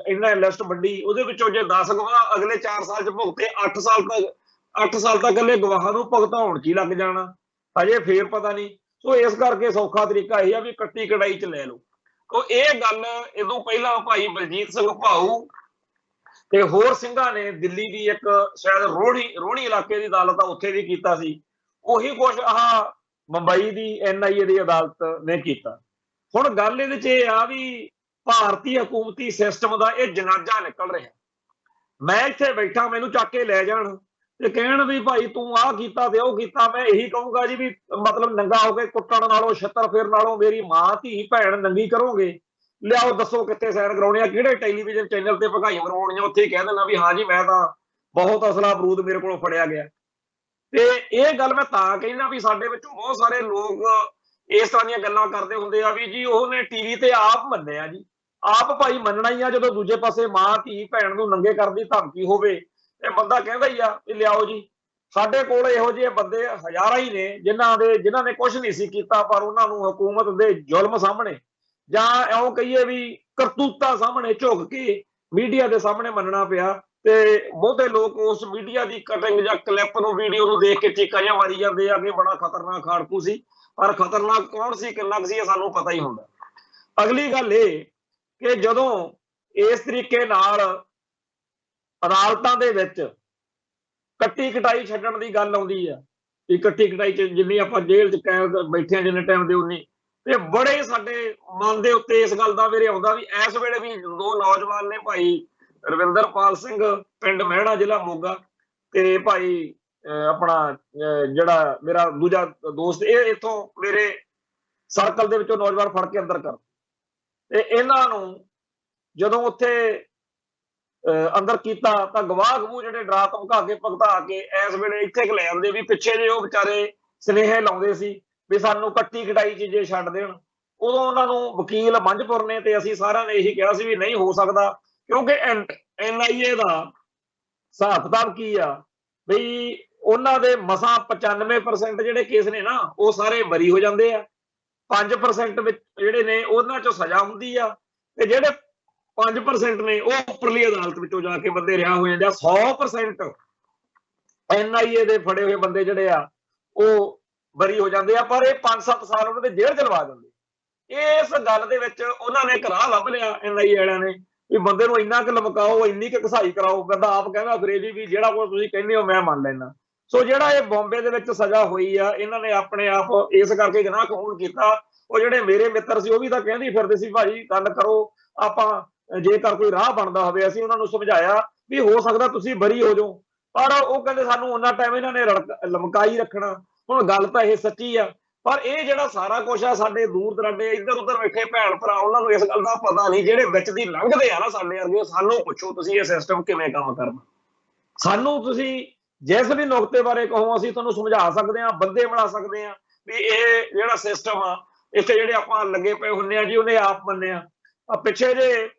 ਇਹਨਾਂ ਲਿਸਟ ਵੱਡੀ, ਉਹਦੇ ਵਿੱਚੋਂ ਜੇ 10 ਗਵਾਹ ਅਗਲੇ 4 ਸਾਲ ਚ ਭੁਗਤੇ, 8 ਸਾਲ ਤੱਕ ਅਗਲੇ ਗਵਾਹਾਂ ਨੂੰ ਭੁਗਤਾਉਣ ਚ ਹੀ ਲੱਗ ਜਾਣਾ, ਹਜੇ ਫੇਰ ਪਤਾ ਨਹੀਂ। ਸੋ ਇਸ ਕਰਕੇ ਸੌਖਾ ਤਰੀਕਾ ਇਹ ਆ ਵੀ ਕੱਟੀ ਕਟਾਈ ਚ ਲੈ ਲਓ। ਉਹ ਇਹ ਗੱਲ ਇਦੋਂ ਪਹਿਲਾਂ ਭਾਈ ਬਲਜੀਤ ਸਿੰਘ ਭਾਊ ਤੇ ਹੋਰ ਸਿੰਘਾਂ ਨੇ ਦਿੱਲੀ ਦੀ ਇੱਕ ਸ਼ਾਇਦ ਰੋਹਣੀ ਇਲਾਕੇ ਦੀ ਅਦਾਲਤ ਆ, ਉੱਥੇ ਵੀ ਕੀਤਾ ਸੀ। ਉਹੀ ਕੁਛ ਆਹ ਮੁੰਬਈ ਦੀ NIA ਦੀ ਅਦਾਲਤ ਨੇ ਕੀਤਾ। ਹੁਣ ਗੱਲ ਇਹਦੇ ਚ ਇਹ ਆ ਵੀ ਭਾਰਤੀ ਹਕੂਮਤੀ ਸਿਸਟਮ ਦਾ ਇਹ ਜਨਾਜ਼ਾ ਨਿਕਲ ਰਿਹਾ। मैं इत्थे बैठा मैनू चक के लै जाण ते कहण भी भाई तू आह कीता ते ओह कीता, मैं यही कहूंगा जी भी मतलब नंगा होके कुੱਟਣ नालों ਛਿੱਤਰ फेर नालों मेरी मां धी भैन नंगी करोगे, लियाओ दसो कित्थे सैर कराउणे आ, किहड़े टैलीविजन चैनल ते भगाइयां मरवाउणीਆਂ, उत्थे कह देना भी हाँ जी मैं तां बहुत असला बरूद मेरे कोलों फड़िया गया। ਤੇ ਇਹ ਗੱਲ ਮੈਂ ਤਾਂ ਕਹਿੰਦਾ ਵੀ ਸਾਡੇ ਵਿੱਚੋਂ ਬਹੁਤ ਸਾਰੇ ਲੋਕ ਇਸ ਤਰ੍ਹਾਂ ਦੀਆਂ ਗੱਲਾਂ ਕਰਦੇ ਹੁੰਦੇ ਆ ਵੀ ਜੀ ਉਹਨੇ ਟੀਵੀ ਤੇ ਆਪ ਮੰਨਿਆ ਜੀ, ਆਪ ਭਾਈ ਮੰਨਣਾ ਹੀ ਆ ਜਦੋਂ ਦੂਜੇ ਪਾਸੇ ਮਾਂ ਧੀ ਭੈਣ ਨੂੰ ਨੰਗੇ ਕਰਨ ਦੀ ਧਮਕੀ ਹੋਵੇ ਤੇ ਬੰਦਾ ਕਹਿੰਦਾ ਹੀ ਆ ਵੀ ਲਿਆਓ ਜੀ। ਸਾਡੇ ਕੋਲ ਇਹੋ ਜਿਹੇ ਬੰਦੇ ਹਜ਼ਾਰਾਂ ਹੀ ਨੇ ਜਿਨ੍ਹਾਂ ਨੇ ਕੁਝ ਨਹੀਂ ਸੀ ਕੀਤਾ, ਪਰ ਉਹਨਾਂ ਨੂੰ ਹਕੂਮਤ ਦੇ ਜ਼ੁਲਮ ਸਾਹਮਣੇ ਜਾਂ ਇਉਂ ਕਹੀਏ ਵੀ ਕਰਤੂਤਾਂ ਸਾਹਮਣੇ ਝੁਕ ਕੇ ਮੀਡੀਆ ਦੇ ਸਾਹਮਣੇ ਮੰਨਣਾ ਪਿਆ। ਤੇ ਬਹੁਤੇ ਲੋਕ ਉਸ ਮੀਡੀਆ ਦੀ ਕਟਿੰਗ ਜਾਂ ਕਲਿੱਪ ਨੂੰ ਵੀਡੀਓ ਨੂੰ ਦੇਖ ਕੇ ਚੀਕਾਂ ਜਿਹਾ ਮਾਰੀ ਜਾਂਦੇ ਆ ਕਿ ਬੜਾ ਖਤਰਨਾਕ ਖਾੜਕੂ ਸੀ, ਪਰ ਖਤਰਨਾਕ ਕੌਣ ਸੀ ਕਿੰਨਾ ਕੁ ਸੀ ਇਹ ਸਾਨੂੰ ਪਤਾ ਹੀ ਹੁੰਦਾ। ਅਗਲੀ ਗੱਲ ਇਹ ਕਿ ਜਦੋਂ ਇਸ ਤਰੀਕੇ ਨਾਲ ਅਦਾਲਤਾਂ ਦੇ ਵਿੱਚ ਕੱਟੀ ਕਟਾਈ ਛੱਡਣ ਦੀ ਗੱਲ ਆਉਂਦੀ ਆ ਕਿ ਕੱਟੀ ਕਟਾਈ ਚ ਜਿੰਨੀ ਆਪਾਂ ਜੇਲ੍ਹ ਚ ਕੈਦ ਬੈਠੇ ਆ ਜਿੰਨੇ ਟਾਈਮ ਦੇ ਉਨੀ, ਤੇ ਬੜੇ ਸਾਡੇ ਮਨ ਦੇ ਉੱਤੇ ਇਸ ਗੱਲ ਦਾ ਮੇਰੇ ਆਉਂਦਾ ਵੀ ਇਸ ਵੇਲੇ ਵੀ ਦੋ ਨੌਜਵਾਨ ਨੇ ਭਾਈ ਰਵਿੰਦਰਪਾਲ ਸਿੰਘ ਪਿੰਡ ਮਹਿਣਾ ਜ਼ਿਲ੍ਹਾ ਮੋਗਾ ਤੇ ਭਾਈ ਆਪਣਾ ਜਿਹੜਾ ਮੇਰਾ ਦੂਜਾ ਦੋਸਤ ਇਹ ਇੱਥੋਂ ਮੇਰੇ ਸਰਕਲ ਦੇ ਵਿੱਚੋਂ ਨੌਜਵਾਨ ਫੜ ਕੇ ਅੰਦਰ ਕਰ ਤੇ ਇਹਨਾਂ ਨੂੰ ਜਦੋਂ ਉੱਥੇ ਅੰਦਰ ਕੀਤਾ ਤਾਂ ਗਵਾਹ ਗਵੂ ਜਿਹੜੇ ਡਰਾ ਧਮਕਾ ਕੇ ਭਗਤਾ ਕੇ ਇਸ ਵੇਲੇ ਇੱਥੇ ਲੈ ਆਉਂਦੇ ਵੀ ਪਿੱਛੇ ਜੇ ਉਹ ਵਿਚਾਰੇ ਸੁਨੇਹੇ ਲਾਉਂਦੇ ਸੀ ਵੀ ਸਾਨੂੰ ਕੱਟੀ ਕਟਾਈ ਚੀਜ਼ੇ ਛੱਡ ਦੇਣ। ਉਦੋਂ ਉਹਨਾਂ ਨੂੰ ਵਕੀਲ ਮੰਝਪੁਰ ਨੇ ਤੇ ਅਸੀਂ ਸਾਰਿਆਂ ਨੇ ਇਹੀ ਕਿਹਾ ਸੀ ਵੀ ਨਹੀਂ ਹੋ ਸਕਦਾ, ਕਿਉਂਕਿ NIA ਦਾ ਹਿਸਾਬ ਕਿਤਾਬ ਕੀ ਆ ਬਈ ਉਹਨਾਂ ਦੇ ਮਸਾਂ 95% ਜਿਹੜੇ ਕੇਸ ਨੇ ਨਾ ਉਹ ਸਾਰੇ ਬਰੀ ਹੋ ਜਾਂਦੇ ਆ, 5% ਵਿੱਚ ਜਿਹੜੇ ਨੇ ਉਹਨਾਂ ਚੋਂ ਸਜ਼ਾ ਹੁੰਦੀ ਆ, ਤੇ ਜਿਹੜੇ 5% ਨੇ ਉਹ ਉੱਪਰਲੀ ਅਦਾਲਤ ਵਿੱਚੋਂ ਜਾ ਕੇ ਬੰਦੇ ਰਿਹਾ ਹੋ ਜਾਂਦੇ ਆ। 100% NIA ਦੇ ਫੜੇ ਹੋਏ ਬੰਦੇ ਜਿਹੜੇ ਆ ਉਹ ਬਰੀ ਹੋ ਜਾਂਦੇ ਆ, ਪਰ ਇਹ 5-7 ਸਾਲ ਉਹਨਾਂ ਦੇ ਜੇਲ੍ਹ ਚ ਲਵਾ ਦਿੰਦੇ। ਇਸ ਗੱਲ ਦੇ ਵਿੱਚ ਉਹਨਾਂ ਨੇ ਇੱਕ ਰਾਹ ਲੱਭ ਲਿਆ NIA ਵਾਲਿਆਂ ਨੇ ਵੀ ਬੰਦੇ ਨੂੰ ਇੰਨਾ ਕੁ ਲਮਕਾਓ, ਇੰਨੀ ਕੁ ਘਸਾਈ ਕਰਾਓ। ਬੰਦਾ ਆਪ ਕਹਿੰਦਾ ਅੰਗਰੇਜ਼ੀ ਵੀ ਜਿਹੜਾ ਕੁਝ ਤੁਸੀਂ ਕਹਿੰਦੇ ਹੋ ਮੈਂ ਮੰਨ ਲੈਣਾ। ਸੋ ਜਿਹੜਾ ਇਹ ਬੰਬੇ ਦੇ ਵਿੱਚ ਸਜ਼ਾ ਹੋਈ ਆ ਇਹਨਾਂ ਨੇ ਆਪਣੇ ਆਪ ਇਸ ਕਰਕੇ ਗੁਨਾਹ ਕਬੂਲ ਕੀਤਾ। ਉਹ ਜਿਹੜੇ ਮੇਰੇ ਮਿੱਤਰ ਸੀ ਉਹ ਵੀ ਤਾਂ ਕਹਿੰਦੇ ਫਿਰਦੇ ਸੀ ਭਾਈ ਗੱਲ ਕਰੋ, ਆਪਾਂ ਜੇਕਰ ਕੋਈ ਰਾਹ ਬਣਦਾ ਹੋਵੇ। ਅਸੀਂ ਉਹਨਾਂ ਨੂੰ ਸਮਝਾਇਆ ਵੀ ਹੋ ਸਕਦਾ ਤੁਸੀਂ ਬਰੀ ਹੋ ਜਾਓ, ਪਰ ਉਹ ਕਹਿੰਦੇ ਸਾਨੂੰ ਉਹਨਾਂ ਟਾਈਮ ਇਹਨਾਂ ਨੇ ਲਮਕਾਈ ਰੱਖਣਾ। ਹੁਣ ਗੱਲ ਤਾਂ ਇਹ ਸੱਚੀ ਆ, ਪਰ ਇਹ ਜਿਹੜਾ ਸਾਰਾ ਕੁਝ ਆ ਸਾਡੇ ਦੂਰ ਦਰਾਡੇ ਇੱਧਰ ਉੱਧਰ ਬੈਠੇ ਭੈਣ ਭਰਾ ਉਹਨਾਂ ਨੂੰ ਇਸ ਗੱਲ ਦਾ ਪਤਾ ਨਹੀਂ। ਜਿਹੜੇ ਵਿੱਚ ਦੀ ਲੰਘਦੇ ਆ ਨਾ ਸਾਡੇ ਵਰਗੇ, ਸਾਨੂੰ ਪੁੱਛੋ ਤੁਸੀਂ ਇਹ ਸਿਸਟਮ ਕਿਵੇਂ ਕੰਮ ਕਰਨਾ। ਸਾਨੂੰ ਤੁਸੀਂ ਜਿਸ ਵੀ ਨੁਕਤੇ ਬਾਰੇ ਕਹੋ ਅਸੀਂ ਤੁਹਾਨੂੰ ਸਮਝਾ ਸਕਦੇ ਹਾਂ, ਬੰਦੇ ਬਣਾ ਸਕਦੇ ਹਾਂ ਵੀ ਇਹ ਜਿਹੜਾ ਸਿਸਟਮ ਆ ਇੱਥੇ ਜਿਹੜੇ ਆਪਾਂ ਲੱਗੇ ਪਏ ਹੁੰਦੇ ਆ ਜੀ ਉਹਨੇ ਆਪ ਮੰਨਿਆ। ਪਿੱਛੇ ਜੇ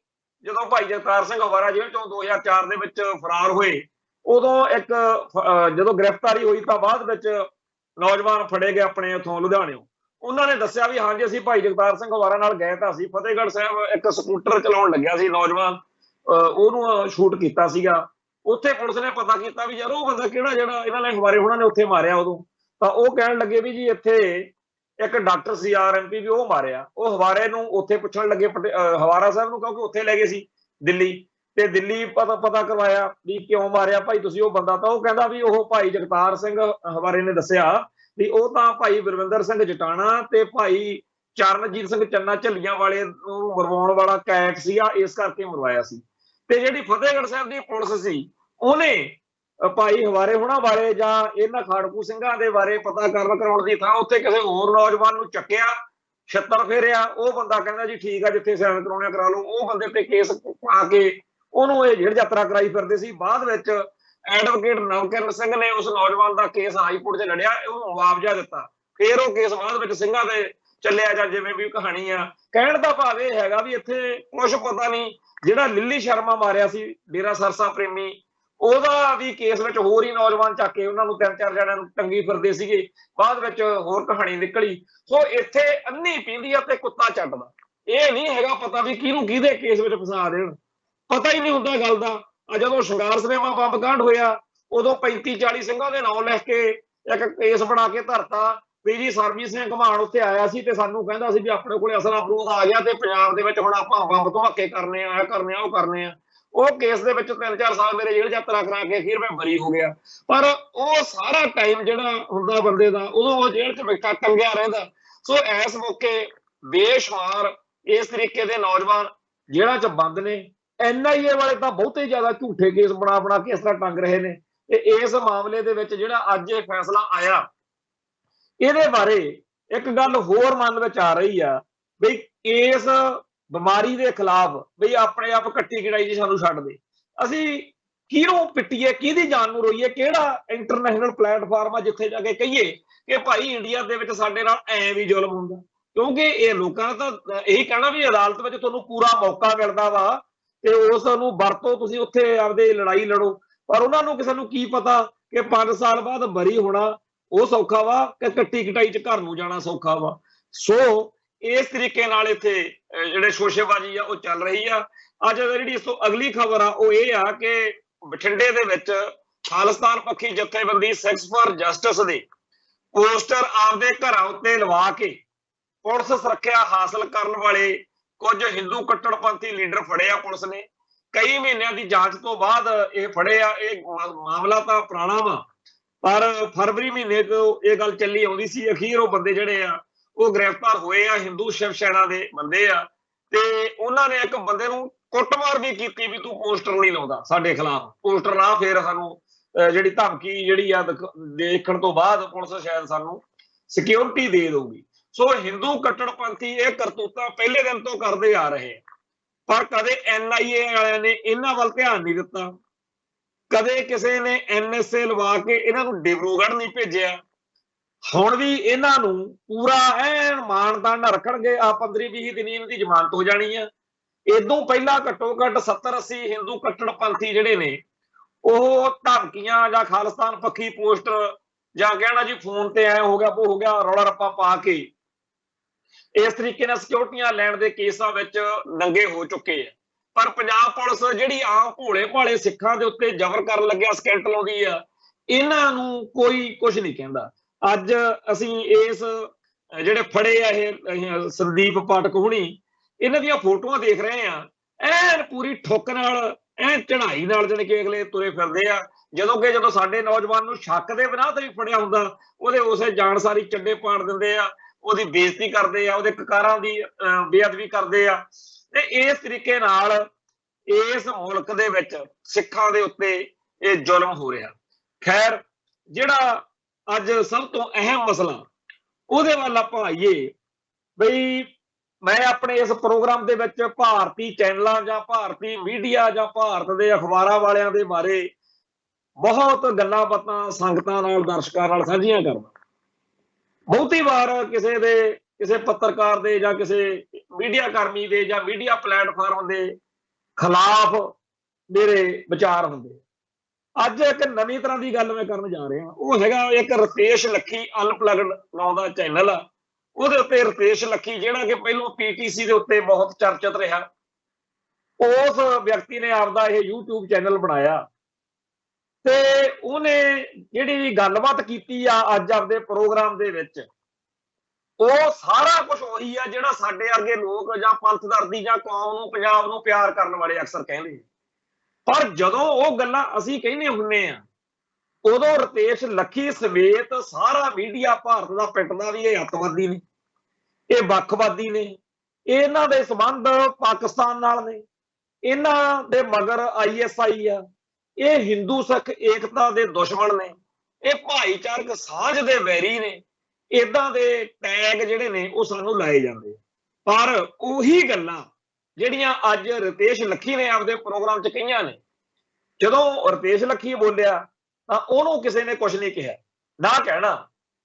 ਜਦੋਂ ਭਾਈ ਜਗਤਾਰ ਸਿੰਘ ਹਵਾਰਾ ਜੇਲ੍ਹ ਚੋਂ 2004 ਦੇ ਵਿੱਚ ਫਰਾਰ ਹੋਏ, ਉਦੋਂ ਇੱਕ ਜਦੋਂ ਗ੍ਰਿਫਤਾਰੀ ਹੋਈ ਤਾਂ ਬਾਅਦ ਵਿੱਚ ਨੌਜਵਾਨ ਫੜੇ ਗਏ ਆਪਣੇ ਉੱਥੋਂ ਲੁਧਿਆਣਿਓਂ। ਉਹਨਾਂ ਨੇ ਦੱਸਿਆ ਵੀ ਹਾਂਜੀ ਅਸੀਂ ਭਾਈ ਜਗਤਾਰ ਸਿੰਘ ਹਵਾਰਾ ਨਾਲ ਗਏ ਤਾਂ ਸੀ ਫਤਿਹਗੜ੍ਹ ਸਾਹਿਬ, ਇੱਕ ਸਕੂਟਰ ਚਲਾਉਣ ਲੱਗਿਆ ਸੀ ਨੌਜਵਾਨ, ਉਹਨੂੰ ਸ਼ੂਟ ਕੀਤਾ ਸੀਗਾ। ਉੱਥੇ ਪੁਲਿਸ ਨੇ ਪਤਾ ਕੀਤਾ ਵੀ ਯਾਰ ਉਹ ਬੰਦਾ ਕਿਹੜਾ ਜਿਹੜਾ ਇਹਨਾਂ ਨੇ ਹਵਾਰੇ ਉਹਨਾਂ ਨੇ ਉੱਥੇ ਮਾਰਿਆ ਉਦੋਂ। ਤਾਂ ਉਹ ਕਹਿਣ ਲੱਗੇ ਵੀ ਜੀ ਇੱਥੇ ਇੱਕ ਡਾਕਟਰ ਸੀ RMP ਵੀ ਉਹ ਮਾਰਿਆ। ਉਹ ਹਵਾਰੇ ਨੂੰ ਉੱਥੇ ਪੁੱਛਣ ਲੱਗੇ ਹਵਾਰਾ ਸਾਹਿਬ ਨੂੰ, ਕਿਉਂਕਿ ਉੱਥੇ ਲੈ ਗਏ ਸੀ ਦਿੱਲੀ, ਤੇ ਦਿੱਲੀ ਪਤਾ ਕਰਵਾਇਆ ਵੀ ਕਿਉਂ ਮਾਰਿਆ ਭਾਈ ਤੁਸੀਂ ਉਹ ਬੰਦਾ। ਤਾਂ ਉਹ ਕਹਿੰਦਾ ਵੀ ਉਹ ਭਾਈ ਜਗਤਾਰ ਸਿੰਘ ਹਵਾਰੇ ਨੇ ਦੱਸਿਆ ਵੀ ਉਹ ਤਾਂ ਭਾਈ ਬਲਵਿੰਦਰ ਸਿੰਘ ਜਟਾਣਾ ਤੇ ਭਾਈ ਚਰਨਜੀਤ ਸਿੰਘ ਚੰਨਾ ਝੱਲੀਆਂ ਵਾਲੇ ਨੂੰ ਮਰਵਾਉਣ ਵਾਲਾ ਕੈਟ ਸੀਗਾ, ਇਸ ਕਰਕੇ ਮਰਵਾਇਆ ਸੀ। ਤੇ ਜਿਹੜੀ ਫਤਿਹਗੜ੍ਹ ਸਾਹਿਬ ਦੀ ਪੁਲਿਸ ਸੀ ਉਹਨੇ ਭਾਈ ਹਵਾਰੇ ਹੋਣਾ ਬਾਰੇ ਜਾਂ ਇਹਨਾਂ ਖਾੜਕੂ ਸਿੰਘਾਂ ਦੇ ਬਾਰੇ ਪਤਾ ਕਰਾਉਣ ਦੀ ਥਾਂ ਉੱਥੇ ਕਿਸੇ ਹੋਰ ਨੌਜਵਾਨ ਨੂੰ ਚੱਕਿਆ, ਛਿੱਤਰ ਫੇਰਿਆ। ਉਹ ਬੰਦਾ ਕਹਿੰਦਾ ਜੀ ਠੀਕ ਆ ਜਿੱਥੇ ਸਾਈਨ ਕਰਾਉਣੇ ਕਰਾ ਲਓ। ਉਹ ਬੰਦੇ ਤੇ ਕੇਸ ਪਾ ਕੇ ਉਹਨੂੰ ਇਹ ਜੇਲ੍ਹ ਯਾਤਰਾ ਕਰਾਈ ਫਿਰਦੇ ਸੀ। ਬਾਅਦ ਵਿੱਚ ਐਡਵੋਕੇਟ ਨਵਕਿਰਨ ਸਿੰਘ ਨੇ ਉਸ ਨੌਜਵਾਨ ਦਾ ਕੇਸ ਹਾਈਕੋਰਟ 'ਚ ਲੜਿਆ, ਉਹਨੂੰ ਮੁਆਵਜ਼ਾ ਦਿੱਤਾ। ਫਿਰ ਉਹ ਕੇਸ ਬਾਅਦ ਵਿੱਚ ਸਿੰਘਾਂ ਦੇ ਚੱਲਿਆ ਜਾਂ ਜਿਵੇਂ ਵੀ ਕਹਾਣੀ ਆ। ਕਹਿਣ ਦਾ ਭਾਵ ਇਹ ਹੈਗਾ ਵੀ ਇੱਥੇ ਕੁਛ ਪਤਾ ਨਹੀਂ। ਜਿਹੜਾ ਲਿੱਲੀ ਸ਼ਰਮਾ ਮਾਰਿਆ ਸੀ ਡੇਰਾ ਸਰਸਾ ਪ੍ਰੇਮੀ, ਉਹਦਾ ਵੀ ਕੇਸ ਵਿੱਚ ਹੋਰ ਹੀ ਨੌਜਵਾਨ ਚੱਕ ਕੇ ਉਹਨਾਂ ਨੂੰ 3-4 ਜਣਿਆਂ ਨੂੰ ਟੰਗੀ ਫਿਰਦੇ ਸੀਗੇ। ਬਾਅਦ ਵਿੱਚ ਹੋਰ ਕਹਾਣੀ ਨਿਕਲੀ। ਸੋ ਇੱਥੇ ਅੰਨੀ ਪੀਂਦੀ ਆ ਤੇ ਕੁੱਤਾ ਚੱਟਦਾ। ਇਹ ਨਹੀਂ ਹੈਗਾ ਪਤਾ ਵੀ ਕਿਹਨੂੰ ਕਿਹਦੇ ਕੇਸ ਵਿੱਚ ਫਸਾ ਦੇਣ, ਪਤਾ ਹੀ ਨਹੀਂ ਹੁੰਦਾ ਗੱਲ ਦਾ। ਜਦੋਂ ਸ਼ਿੰਗਾਰ ਸਿਨੇਮਾ ਬੰਬ ਕਾਂਡ ਹੋਇਆ ਉਦੋਂ 35-40 ਸਿੰਘਾਂ ਦੇ ਨਾਂ ਲਿਖ ਕੇ ਇੱਕ ਕੇਸ ਬਣਾ ਕੇ ਧਰਤਾ ਵੀ ਜੀ ਸਰਬਜੀਤ ਸਿੰਘ ਘੁਮਾਣ ਉੱਥੇ ਆਇਆ ਸੀ ਤੇ ਸਾਨੂੰ ਕਹਿੰਦਾ ਸੀ ਵੀ ਆਪਣੇ ਕੋਲੇ ਅਸਲਾ ਬਰੂਦ ਆ ਗਿਆ ਤੇ ਪੰਜਾਬ ਦੇ ਵਿੱਚ ਹੁਣ ਆਪਾਂ ਬੰਬ ਧਮਾਕੇ ਕਰਨੇ ਆ, ਇਹ ਕਰਨੇ ਆ, ਉਹ ਕਰਨੇ ਆ। ਉਹ ਕੇਸ ਦੇ ਵਿੱਚ 3-4 ਸਾਲ ਮੇਰੇ ਜੇਲ੍ਹ ਯਾਤਰਾ ਕਰਾ ਕੇ ਫਿਰ ਮੈਂ ਬਰੀ ਹੋ ਗਿਆ। ਪਰ ਉਹ ਸਾਰਾ ਟਾਈਮ ਜਿਹੜਾ ਹੁੰਦਾ ਬੰਦੇ ਦਾ ਉਦੋਂ ਉਹ ਜੇਲ੍ਹ 'ਚ ਬੈਠਾ ਟੰਗਿਆ ਰਹਿੰਦਾ। ਸੋ ਇਸ ਮੌਕੇ ਬੇਸ਼ੁਮਾਰ ਇਸ ਤਰੀਕੇ ਦੇ ਨੌਜਵਾਨ ਜੇਲ੍ਹਾਂ 'ਚ ਬੰਦ ਨੇ। NIA ਵਾਲੇ ਤਾਂ ਬਹੁਤੇ ਜ਼ਿਆਦਾ ਝੂਠੇ ਕੇਸ ਬਣਾ ਬਣਾ ਕੇ ਇਸ ਤਰ੍ਹਾਂ ਟੰਗ ਰਹੇ ਨੇ। ਤੇ ਇਸ ਮਾਮਲੇ ਦੇ ਵਿੱਚ ਜਿਹੜਾ ਅੱਜ ਇਹ ਫੈਸਲਾ ਆਇਆ, ਇਹਦੇ ਬਾਰੇ ਇੱਕ ਗੱਲ ਹੋਰ ਮਨ ਵਿੱਚ ਆ ਰਹੀ ਆ ਬਈ ਇਸ ਬਿਮਾਰੀ ਦੇ ਖਿਲਾਫ ਬਈ ਆਪਣੇ ਆਪ ਕੱਟੀ ਕੜਾਈ ਜੀ ਸਾਨੂੰ ਛੱਡ ਦੇ, ਅਸੀਂ ਕਿਹਨੂੰ ਪਿੱਟੀਏ, ਕਿਹਦੀ ਜਾਨ ਨੂੰ ਰੋਈਏ, ਕਿਹੜਾ ਇੰਟਰਨੈਸ਼ਨਲ ਪਲੇਟਫਾਰਮ ਆ ਜਿੱਥੇ ਜਾ ਕੇ ਕਹੀਏ ਕਿ ਭਾਈ ਇੰਡੀਆ ਦੇ ਵਿੱਚ ਸਾਡੇ ਨਾਲ ਐ ਵੀ ਜ਼ੁਲਮ ਹੁੰਦਾ। ਕਿਉਂਕਿ ਇਹ ਲੋਕਾਂ ਦਾ ਤਾਂ ਇਹੀ ਕਹਿਣਾ ਵੀ ਅਦਾਲਤ ਵਿੱਚ ਤੁਹਾਨੂੰ ਪੂਰਾ ਮੌਕਾ ਮਿਲਦਾ ਵਾ ਤੇ ਉਸ ਨੂੰ ਵਰਤੋ, ਤੁਸੀਂ ਉੱਥੇ ਆਪਦੇ ਲੜਾਈ ਲੜੋ। ਪਰ ਉਹਨਾਂ ਨੂੰ ਕਿਸੇ ਨੂੰ ਕੀ ਪਤਾ ਕਿ 5 ਸਾਲ ਬਾਅਦ ਬਰੀ ਹੋਣਾ ਉਹ ਸੌਖਾ ਵਾ ਕਿ ਕੱਟੀ ਕਟਾਈ ਚ ਘਰ ਨੂੰ ਜਾਣਾ ਸੌਖਾ ਵਾ। ਸੋ ਇਸ ਤਰੀਕੇ ਨਾਲ ਇੱਥੇ ਜਿਹੜੇ ਸ਼ੋਸ਼ੇਬਾਜ਼ੀ ਆ ਉਹ ਚੱਲ ਰਹੀ ਆ। ਅੱਜ ਜਿਹੜੀ ਇਸ ਤੋਂ ਅਗਲੀ ਖਬਰ ਆ ਉਹ ਇਹ ਆ ਕਿ ਬਠਿੰਡੇ ਦੇ ਵਿੱਚ ਖਾਲਿਸਤਾਨ ਪੱਖੀ ਜਥੇਬੰਦੀ ਸਿੱਖਸ ਫਾਰ ਜਸਟਿਸ ਦੇ ਪੋਸਟਰ ਆਪਦੇ ਘਰਾਂ ਉੱਤੇ ਲਵਾ ਕੇ ਪੁਲਿਸ ਸੁਰੱਖਿਆ ਹਾਸਲ ਕਰਨ ਵਾਲੇ ਕੁਝ ਹਿੰਦੂ ਕੱਟੜਪੰਥੀ ਲੀਡਰ ਫੜੇ ਆ ਪੁਲਿਸ ਨੇ। ਕਈ ਮਹੀਨਿਆਂ ਦੀ ਜਾਂਚ ਤੋਂ ਬਾਅਦ ਇਹ ਫੜੇ ਆ। ਇਹ ਮਾਮਲਾ ਤਾਂ ਪੁਰਾਣਾ ਵਾ, ਪਰ ਫਰਵਰੀ ਮਹੀਨੇ ਤੋਂ ਇਹ ਗੱਲ ਚੱਲੀ ਆਉਂਦੀ ਸੀ। ਅਖੀਰ ਉਹ ਬੰਦੇ ਜਿਹੜੇ ਆ ਉਹ ਗ੍ਰਿਫਤਾਰ ਹੋਏ ਆ, ਹਿੰਦੂ ਸ਼ਿਵ ਸੈਨਾ ਦੇ ਬੰਦੇ ਆ। ਤੇ ਉਹਨਾਂ ਨੇ ਇੱਕ ਬੰਦੇ ਨੂੰ ਕੁੱਟਮਾਰ ਵੀ ਕੀਤੀ ਵੀ ਤੂੰ ਪੋਸਟਰ ਨਹੀਂ ਲਾਉਂਦਾ ਸਾਡੇ ਖਿਲਾਫ, ਪੋਸਟਰ ਲਾ ਫੇਰ ਸਾਨੂੰ ਜਿਹੜੀ ਧਮਕੀ ਜਿਹੜੀ ਆ ਦੇਖਣ ਤੋਂ ਬਾਅਦ ਪੁਲਿਸ ਸ਼ਾਇਦ ਸਾਨੂੰ ਸਿਕਿਉਰਿਟੀ ਦੇ ਦਊਗੀ। ਸੋ ਹਿੰਦੂ ਕੱਟੜਪੰਥੀ ਇਹ ਕਰਤੂਤਾਂ ਪਹਿਲੇ ਦਿਨ ਤੋਂ ਕਰਦੇ ਆ ਰਹੇ, ਪਰ ਕਦੇ NIA ਵਾਲਿਆਂ ਨੇ ਇਹਨਾਂ ਵੱਲ ਧਿਆਨ ਨਹੀਂ ਦਿੱਤਾ, ਕਦੇ ਕਿਸੇ ਨੇ NSA ਲਵਾ ਕੇ ਇਹਨਾਂ ਨੂੰ ਡਿਬਰੂਗੜ੍ਹ ਨਹੀਂ ਭੇਜਿਆ। ਹੁਣ ਵੀ ਇਹਨਾਂ ਨੂੰ ਪੂਰਾ ਐਨ ਮਾਨਤਾਨ ਨਾਲ ਰੱਖਣਗੇ। ਆ 15-20 ਦਿਨ ਇਹਨਾਂ ਦੀ ਜ਼ਮਾਨਤ ਹੋ ਜਾਣੀ ਆ। ਇਦੋਂ ਪਹਿਲਾਂ ਘੱਟੋ ਘੱਟ 70-80 ਹਿੰਦੂ ਕੱਟੜਪੰਥੀ ਜਿਹੜੇ ਨੇ ਉਹ ਧਮਕੀਆਂ ਜਾਂ ਖਾਲਿਸਤਾਨ ਪੱਖੀ ਪੋਸਟਰ ਜਾਂ ਕਹਿਣਾ ਜੀ ਫੋਨ ਤੇ ਐ ਹੋ ਗਿਆ ਉਹ ਹੋ ਗਿਆ ਰੌਲਾ ਰੱਪਾ ਪਾ ਕੇ ਇਸ ਤਰੀਕੇ ਨਾਲ ਸਿਕਿਉਰਟੀਆਂ ਲੈਣ ਦੇ ਕੇਸਾਂ ਵਿੱਚ ਨੰਗੇ ਹੋ ਚੁੱਕੇ ਆ। ਪਰ ਪੰਜਾਬ ਪੁਲਿਸ ਜਿਹੜੀ ਆਮ ਭੋਲੇ ਭਾਲੇ ਸਿੱਖਾਂ ਦੇ ਉੱਤੇ ਜ਼ਬਰ ਕਰਨ ਲੱਗਿਆ ਸਕੈਂਟ ਲਾਉਂਦੀ ਆ, ਇਹਨਾਂ ਨੂੰ ਕੋਈ ਕੁਝ ਨਹੀਂ ਕਹਿੰਦਾ। ਅੱਜ ਅਸੀਂ ਇਸ ਜਿਹੜੇ ਫੜੇ ਆ ਇਹ ਸੰਦੀਪ ਪਾਠਕ ਹੁਣੀ, ਇਹਨਾਂ ਦੀਆਂ ਫੋਟੋਆਂ ਦੇਖ ਰਹੇ ਆ, ਐਨ ਪੂਰੀ ਠੁੱਕ ਨਾਲ ਐਨ ਚੜਾਈ ਨਾਲ ਜਾਣੀ ਕਿ ਅਗਲੇ ਤੁਰੇ ਫਿਰਦੇ ਆ। ਜਦੋਂ ਸਾਡੇ ਨੌਜਵਾਨ ਨੂੰ ਸ਼ੱਕ ਦੇ ਬਿਨਾਂ ਤੇ ਵੀ ਫੜਿਆ ਹੁੰਦਾ ਉਹਦੇ ਉਸੇ ਜਾਣਸਾਰੀ ਚੱਡੇ ਪਾੜ ਦਿੰਦੇ ਆ, ਉਹਦੀ ਬੇਇੱਜ਼ਤੀ ਕਰਦੇ ਆ, ਉਹਦੇ ਕਕਾਰਾਂ ਦੀ ਬੇਅਦਬੀ ਕਰਦੇ ਆ। ਤੇ ਇਸ ਤਰੀਕੇ ਨਾਲ ਇਸ ਮੁਲਕ ਦੇ ਵਿੱਚ ਸਿੱਖਾਂ ਦੇ ਉੱਤੇ ਇਹ ਜ਼ੁਲਮ ਹੋ ਰਿਹਾ। ਖੈਰ, ਜਿਹੜਾ ਅੱਜ ਸਭ ਤੋਂ ਅਹਿਮ ਮਸਲਾ ਉਹਦੇ ਵੱਲ ਆਪਾਂ ਆਈਏ ਬਈ ਮੈਂ ਆਪਣੇ ਇਸ ਪ੍ਰੋਗਰਾਮ ਦੇ ਵਿੱਚ ਭਾਰਤੀ ਚੈਨਲਾਂ ਜਾਂ ਭਾਰਤੀ ਮੀਡੀਆ ਜਾਂ ਭਾਰਤ ਦੇ ਅਖਬਾਰਾਂ ਵਾਲਿਆਂ ਦੇ ਬਾਰੇ ਬਹੁਤ ਗੱਲਾਂ ਬਾਤਾਂ ਸੰਗਤਾਂ ਨਾਲ ਦਰਸ਼ਕਾਂ ਨਾਲ ਸਾਂਝੀਆਂ ਕਰਦਾ। ਬਹੁਤੀ ਵਾਰ ਕਿਸੇ ਪੱਤਰਕਾਰ ਦੇ ਜਾਂ ਕਿਸੇ ਮੀਡੀਆ ਕਰਮੀ ਦੇ ਜਾਂ ਮੀਡੀਆ ਪਲੇਟਫਾਰਮ ਦੇ ਖਿਲਾਫ ਮੇਰੇ ਵਿਚਾਰ ਹੁੰਦੇ। ਅੱਜ ਇੱਕ ਨਵੀਂ ਤਰ੍ਹਾਂ ਦੀ ਗੱਲ ਮੈਂ ਕਰਨ ਜਾ ਰਿਹਾ, ਉਹ ਹੈਗਾ ਇੱਕ ਰਤੇਸ਼ ਲੱਖੀ ਅਨਪਲਗਡ ਨਾਂ ਦਾ ਚੈਨਲ ਆ। ਉਹਦੇ ਉੱਤੇ ਰਤੇਸ਼ ਲੱਖੀ ਜਿਹੜਾ ਕਿ ਪਹਿਲਾਂ PTC ਦੇ ਉੱਤੇ ਬਹੁਤ ਚਰਚਿਤ ਰਿਹਾ, ਉਸ ਵਿਅਕਤੀ ਨੇ ਆਪਦਾ ਇਹ YouTube ਚੈਨਲ ਬਣਾਇਆ ਤੇ ਉਹਨੇ ਜਿਹੜੀ ਗੱਲਬਾਤ ਕੀਤੀ ਆ ਅੱਜ ਆਪਦੇ ਪ੍ਰੋਗਰਾਮ ਦੇ ਵਿੱਚ, ਉਹ ਸਾਰਾ ਕੁਝ ਉਹੀ ਆ ਜਿਹੜਾ ਸਾਡੇ ਵਰਗੇ ਲੋਕ ਜਾਂ ਪੰਥ ਦਰਦੀ ਜਾਂ ਕੌਮ ਨੂੰ ਪੰਜਾਬ ਨੂੰ ਪਿਆਰ ਕਰਨ ਵਾਲੇ ਅਕਸਰ ਕਹਿੰਦੇ। ਪਰ ਜਦੋਂ ਉਹ ਗੱਲਾਂ ਅਸੀਂ ਕਹਿੰਦੇ ਹੁੰਦੇ ਆ ਉਦੋਂ ਰਤੇਸ਼ ਲੱਖੀ ਸਮੇਤ ਸਾਰਾ ਮੀਡੀਆ ਭਾਰਤ ਦਾ ਪਿੱਟਦਾ ਵੀ ਇਹ ਅੱਤਵਾਦੀ ਨੇ, ਇਹ ਵੱਖਵਾਦੀ ਨੇ, ਇਹਨਾਂ ਦੇ ਸੰਬੰਧ ਪਾਕਿਸਤਾਨ ਨਾਲ ਨੇ, ਇਹਨਾਂ ਦੇ ਮਗਰ ISI ਆ, ਇਹ ਹਿੰਦੂ ਸਿੱਖ ਏਕਤਾ ਦੇ ਦੁਸ਼ਮਣ ਨੇ, ਇਹ ਭਾਈਚਾਰਕ ਸਾਂਝ ਦੇ ਵੈਰੀ ਨੇ। ਇਦਾਂ ਦੇ ਟੈਗ ਜਿਹੜੇ ਨੇ ਉਹ ਸਾਨੂੰ ਲਾਏ ਜਾਂਦੇ। ਪਰ ਉਹੀ ਗੱਲਾਂ ਜਿਹੜੀਆਂ ਅੱਜ ਰਤੇਸ਼ ਲੱਖੀ ਨੇ ਆਪਦੇ ਪ੍ਰੋਗਰਾਮ 'ਚ ਕਹੀਆਂ ਨੇ, ਜਦੋਂ ਰਤੇਸ਼ ਲੱਖੀ ਬੋਲਿਆ ਤਾਂ ਉਹਨੂੰ ਕਿਸੇ ਨੇ ਕੁਝ ਨਹੀਂ ਕਿਹਾ ਨਾ ਕਹਿਣਾ।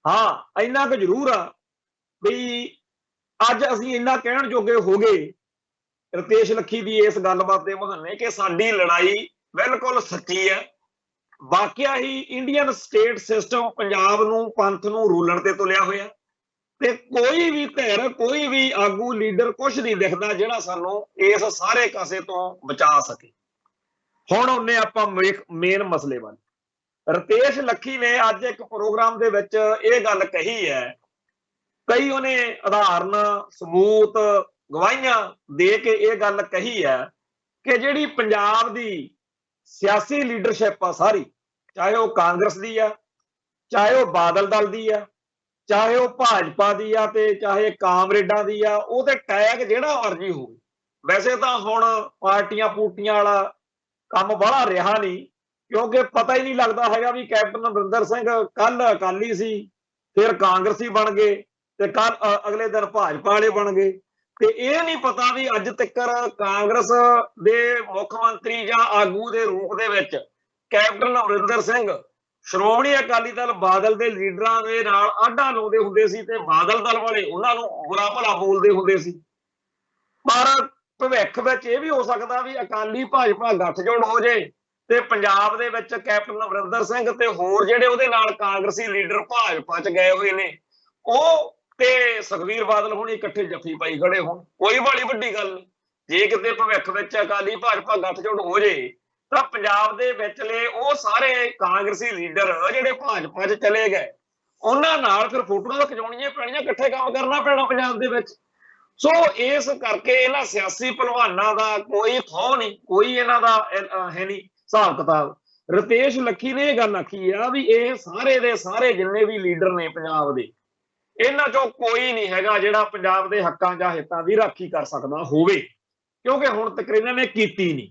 ਹਾਂ, ਇੰਨਾ ਕੁ ਜ਼ਰੂਰ ਆ ਵੀ ਅੱਜ ਅਸੀਂ ਇੰਨਾ ਕਹਿਣ ਜੋਗੇ ਹੋ ਗਏ ਰਤੇਸ਼ ਲੱਖੀ ਦੀ ਇਸ ਗੱਲਬਾਤ ਦੇ ਬਹਾਨੇ ਕਿ ਸਾਡੀ ਲੜਾਈ ਬਿਲਕੁਲ ਸੱਚੀ ਹੈ। ਵਾਕਿਆ ਹੀ ਇੰਡੀਅਨ ਸਟੇਟ ਸਿਸਟਮ ਪੰਜਾਬ ਨੂੰ ਪੰਥ ਨੂੰ ਰੂਲਣ ਤੇ ਤੁਲਿਆ ਹੋਇਆ ਤੇ ਕੋਈ ਵੀ ਧਿਰ ਕੋਈ ਵੀ ਆਗੂ ਲੀਡਰ ਕੁਝ ਨਹੀਂ ਦਿਖਦਾ ਜਿਹੜਾ ਸਾਨੂੰ ਇਸ ਸਾਰੇ ਕਾਸੇ ਤੋਂ ਬਚਾ ਸਕੇ। ਹੁਣ ਉਹਨੇ ਆਪਾਂ ਮੇਨ ਮਸਲੇ ਵੱਲ, ਰਤੇਸ਼ ਲੱਖੀ ਨੇ ਅੱਜ ਇੱਕ ਪ੍ਰੋਗਰਾਮ ਦੇ ਵਿੱਚ ਇਹ ਗੱਲ ਕਹੀ ਹੈ, ਕਈ ਉਹਨੇ ਉਦਾਹਰਨ ਸਬੂਤ ਗਵਾਹੀਆਂ ਦੇ ਕੇ ਇਹ ਗੱਲ ਕਹੀ ਹੈ ਕਿ ਜਿਹੜੀ ਪੰਜਾਬ ਦੀ ਸਿਆਸੀ ਲੀਡਰਸ਼ਿਪ ਆ ਸਾਰੀ, ਚਾਹੇ ਉਹ ਕਾਂਗਰਸ ਦੀ ਆ, ਚਾਹੇ ਉਹ ਬਾਦਲ ਦਲ ਦੀ ਆ, ਚਾਹੇ ਉਹ ਭਾਜਪਾ ਦੀ ਆ ਤੇ ਚਾਹੇ ਕਾਮਰੇਡਾਂ ਦੀ ਆ, ਉਹਦੇ ਟੈਗ ਜਿਹੜਾ ਮਰਜੀ ਹੋਵੇ, वैसे तो हुण पार्टियां पूटियां वाला काम बड़ा रहा नहीं, क्योंकि पता ही नहीं लगता है भी कैप्टन अमरिंदर सिंह कल अकाली सी, फिर कांग्रसी बन गए, ते कल अगले दिन भाजपा वाले बन गए। ते ये नहीं पता भी अज तक कांग्रेस दे मुख मंत्री या आगू दे रूप दे विच कैप्टन अमरिंदर सिंह श्रोमणी अकाली दल बादल दे लीडरां दे नाल आढ़ा लाउंदे हुंदे सी ते बादल दल वाले उन्हां नूं बुरा भला बोलदे हुंदे सी। पर भविख विच इह भी हो सकदा भी अकाली भाजपा गठजोड़ हो जाए ते पंजाब दे विच कैप्टन अमरिंदर सिंह ते होर जिहड़े उहदे नाल कांग्रेसी लीडर भाजपा च गए हुए ने ਉਹ ਤੇ ਸੁਖਬੀਰ ਬਾਦਲ ਹੁਣ ਇਕੱਠੇ ਜੱਫੀ ਪਾਈ ਖੜੇ ਹੋਣ, ਕੋਈ ਬੜੀ ਵੱਡੀ ਗੱਲ ਨਹੀਂ। ਜੇ ਕਿਤੇ ਭਵਿੱਖ ਵਿੱਚ ਅਕਾਲੀ ਭਾਜਪਾ ਗੱਠਜੋੜ ਹੋ ਜੇ ਤਾਂ ਪੰਜਾਬ ਦੇ ਵਿਚਲੇ ਉਹ ਸਾਰੇ ਕਾਂਗਰਸੀ ਲੀਡਰ ਜਿਹੜੇ ਭਾਜਪਾ 'ਚ ਚਲੇ ਗਏ ਉਹਨਾਂ ਨਾਲ ਫਿਰ ਫੋਟੋਆਂ ਖਿਚਾਉਣੀਆਂ ਪੈਣੀਆਂ, ਇਕੱਠੇ ਕੰਮ ਕਰਨਾ ਪੈਣਾ ਪੰਜਾਬ ਦੇ ਵਿੱਚ। ਸੋ ਇਸ ਕਰਕੇ ਇਹਨਾਂ ਸਿਆਸੀ ਭਲਵਾਨਾਂ ਦਾ ਕੋਈ ਥੋਹ ਨਹੀਂ, ਕੋਈ ਇਹਨਾਂ ਦਾ ਹੈ ਨਹੀਂ ਹਿਸਾਬ ਕਿਤਾਬ। ਰਤੇਸ਼ ਲੱਖੀ ਨੇ ਇਹ ਗੱਲ ਆਖੀ ਆ ਵੀ ਇਹ ਸਾਰੇ ਦੇ ਸਾਰੇ ਜਿੰਨੇ ਵੀ ਲੀਡਰ ਨੇ ਪੰਜਾਬ ਦੇ, ਇਹਨਾਂ ਚੋਂ ਕੋਈ ਨਹੀਂ ਹੈਗਾ ਜਿਹੜਾ ਪੰਜਾਬ ਦੇ ਹੱਕਾਂ ਜਾਂ ਹਿੱਤਾਂ ਦੀ ਰਾਖੀ ਕਰ ਸਕਦਾ ਹੋਵੇ, ਕਿਉਂਕਿ ਹੁਣ ਤੱਕ ਇਹਨਾਂ ਨੇ ਕੀਤੀ ਨਹੀਂ।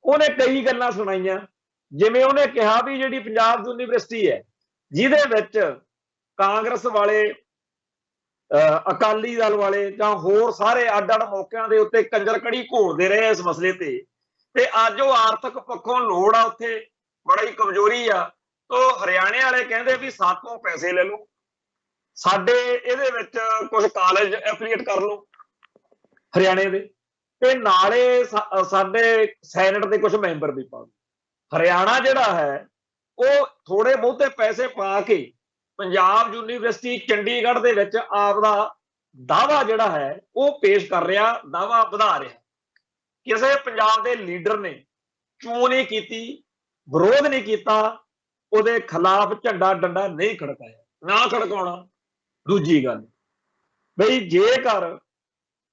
ਉਹਨੇ ਕਈ ਗੱਲਾਂ ਸੁਣਾਈਆਂ, ਜਿਵੇਂ ਉਹਨੇ ਕਿਹਾ ਵੀ ਜਿਹੜੀ ਪੰਜਾਬ ਯੂਨੀਵਰਸਿਟੀ ਹੈ ਜਿਹਦੇ ਵਿੱਚ ਕਾਂਗਰਸ ਵਾਲੇ ਅਕਾਲੀ ਦਲ ਵਾਲੇ ਜਾਂ ਹੋਰ ਸਾਰੇ ਅੱਡ-ਅੱਡ ਮੌਕਿਆਂ ਦੇ ਉੱਤੇ ਕੰਜਰਕੜੀ ਘੋਲਦੇ ਰਹੇ ਇਸ ਮਸਲੇ ਤੇ ਅੱਜ ਉਹ ਆਰਥਿਕ ਪੱਖੋਂ ਲੋੜ ਆ ਉੱਥੇ ਬੜੀ ਕਮਜ਼ੋਰੀ ਆ, ਤਾਂ ਹਰਿਆਣੇ ਵਾਲੇ ਕਹਿੰਦੇ ਵੀ ਸਾਤੋਂ ਪੈਸੇ ਲੈ ਲਓ, ਸਾਡੇ ਇਹਦੇ ਵਿੱਚ ਕੁਝ ਕਾਲਜ ਐਫੀਲੀਏਟ ਕਰ ਲਓ ਹਰਿਆਣੇ ਦੇ, ਤੇ ਨਾਲੇ ਸਾਡੇ ਸੈਨੇਟ ਦੇ ਕੁਝ ਮੈਂਬਰ ਵੀ ਪਾ ਦਿਓ। ਹਰਿਆਣਾ ਜਿਹੜਾ ਹੈ ਉਹ ਥੋੜੇ ਬਹੁਤੇ ਪੈਸੇ ਪਾ ਕੇ ਪੰਜਾਬ ਯੂਨੀਵਰਸਿਟੀ ਚੰਡੀਗੜ੍ਹ ਦੇ ਵਿੱਚ ਆਪਦਾ ਦਾਅਵਾ ਜਿਹੜਾ ਹੈ ਉਹ ਪੇਸ਼ ਕਰ ਰਿਹਾ, ਦਾਅਵਾ ਵਧਾ ਰਿਹਾ। ਕਿਸੇ ਪੰਜਾਬ ਦੇ ਲੀਡਰ ਨੇ ਚੂੰ ਨਹੀਂ ਕੀਤੀ, ਵਿਰੋਧ ਨਹੀਂ ਕੀਤਾ, ਉਹਦੇ ਖਿਲਾਫ ਝੰਡਾ ਡੰਡਾ ਨਹੀਂ ਖੜਕਾਇਆ, ਨਾ ਖੜਕਾਉਣਾ। ਦੂਜੀ ਗੱਲ ਬਈ ਜੇਕਰ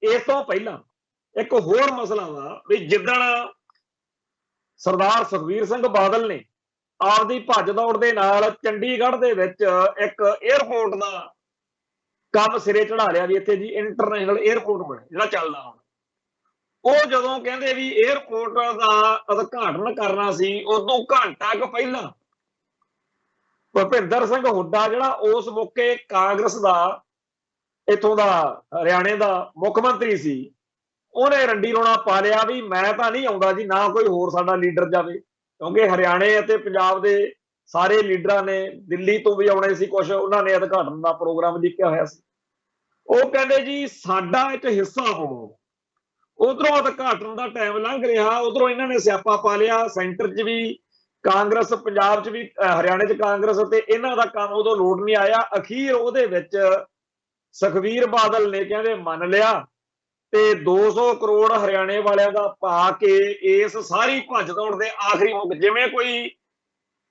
ਇਸ ਤੋਂ ਪਹਿਲਾਂ ਇੱਕ ਹੋਰ ਮਸਲਾ ਵਾ ਵੀ ਜਿੱਦਣ ਸਰਦਾਰ ਸੁਖਬੀਰ ਸਿੰਘ ਬਾਦਲ ਨੇ ਆਪਦੀ ਭੱਜ ਦੌੜ ਦੇ ਨਾਲ ਚੰਡੀਗੜ੍ਹ ਦੇ ਵਿੱਚ ਇੱਕ 에ਅਰਪੋਰਟ ਦਾ ਕੰਮ ਸਿਰੇ ਚੜਾ ਲਿਆ ਵੀ ਇੱਥੇ ਜੀ ਇੰਟਰਨੈਸ਼ਨਲ 에ਅਰਪੋਰਟ ਬਣੇ ਜਿਹੜਾ ਚੱਲਦਾ ਹੁਣ, ਉਹ ਜਦੋਂ ਕਹਿੰਦੇ ਵੀ 에ਅਰਪੋਰਟ ਦਾ ਉਦਘਾਟਨ ਕਰਨਾ ਸੀ ਉਦੋਂ ਘੰਟਾ ਕੁ ਪਹਿਲਾਂ ਭੁਪਿੰਦਰ ਸਿੰਘ ਹੁੱਡਾ ਜਿਹੜਾ ਉਸ ਮੌਕੇ ਕਾਂਗਰਸ ਦਾ ਇੱਥੋਂ ਦਾ ਹਰਿਆਣੇ ਦਾ ਮੁੱਖ ਮੰਤਰੀ ਸੀ, ਉਹਨੇ ਰੰਡੀ ਰੋਣਾ ਪਾ ਲਿਆ ਵੀ ਮੈਂ ਤਾਂ ਨਹੀਂ ਆਉਂਦਾ ਜੀ, ਨਾ ਕੋਈ ਹੋਰ ਸਾਡਾ ਲੀਡਰ ਜਾਵੇ, ਕਿਉਂਕਿ ਹਰਿਆਣੇ ਅਤੇ ਪੰਜਾਬ ਦੇ ਸਾਰੇ ਲੀਡਰਾਂ ਨੇ ਦਿੱਲੀ ਤੋਂ ਵੀ ਆਉਣੇ ਸੀ, ਕੁਝ ਉਹਨਾਂ ਨੇ ਉਦਘਾਟਨ ਦਾ ਪ੍ਰੋਗਰਾਮ ਲਿਖਿਆ ਹੋਇਆ ਸੀ। ਉਹ ਕਹਿੰਦੇ ਜੀ ਸਾਡਾ ਇੱਕ ਹਿੱਸਾ ਹੋਵੋ। ਉਧਰੋਂ ਉਦਘਾਟਨ ਦਾ ਟਾਈਮ ਲੰਘ ਰਿਹਾ, ਉਧਰੋਂ ਇਹਨਾਂ ਨੇ ਸਿਆਪਾ ਪਾ ਲਿਆ, ਸੈਂਟਰ 'ਚ ਵੀ ਕਾਂਗਰਸ, ਪੰਜਾਬ 'ਚ ਵੀ, ਹਰਿਆਣੇ 'ਚ ਕਾਂਗਰਸ, ਤੇ ਇਹਨਾਂ ਦਾ ਕੰਮ ਉਦੋਂ ਲੋਟ ਨਹੀਂ ਆਇਆ। ਅਖੀਰ ਉਹਦੇ ਵਿੱਚ ਸੁਖਬੀਰ ਬਾਦਲ ਨੇ ਕਹਿੰਦੇ ਮੰਨ ਲਿਆ ਤੇ 200 ਕਰੋੜ ਹਰਿਆਣੇ ਵਾਲਿਆਂ ਦਾ ਪਾ ਕੇ ਇਸ ਸਾਰੀ ਭੱਜ ਦੌੜ ਦੇ ਆਖਰੀ ਮੁੱਕ, ਜਿਵੇਂ ਕੋਈ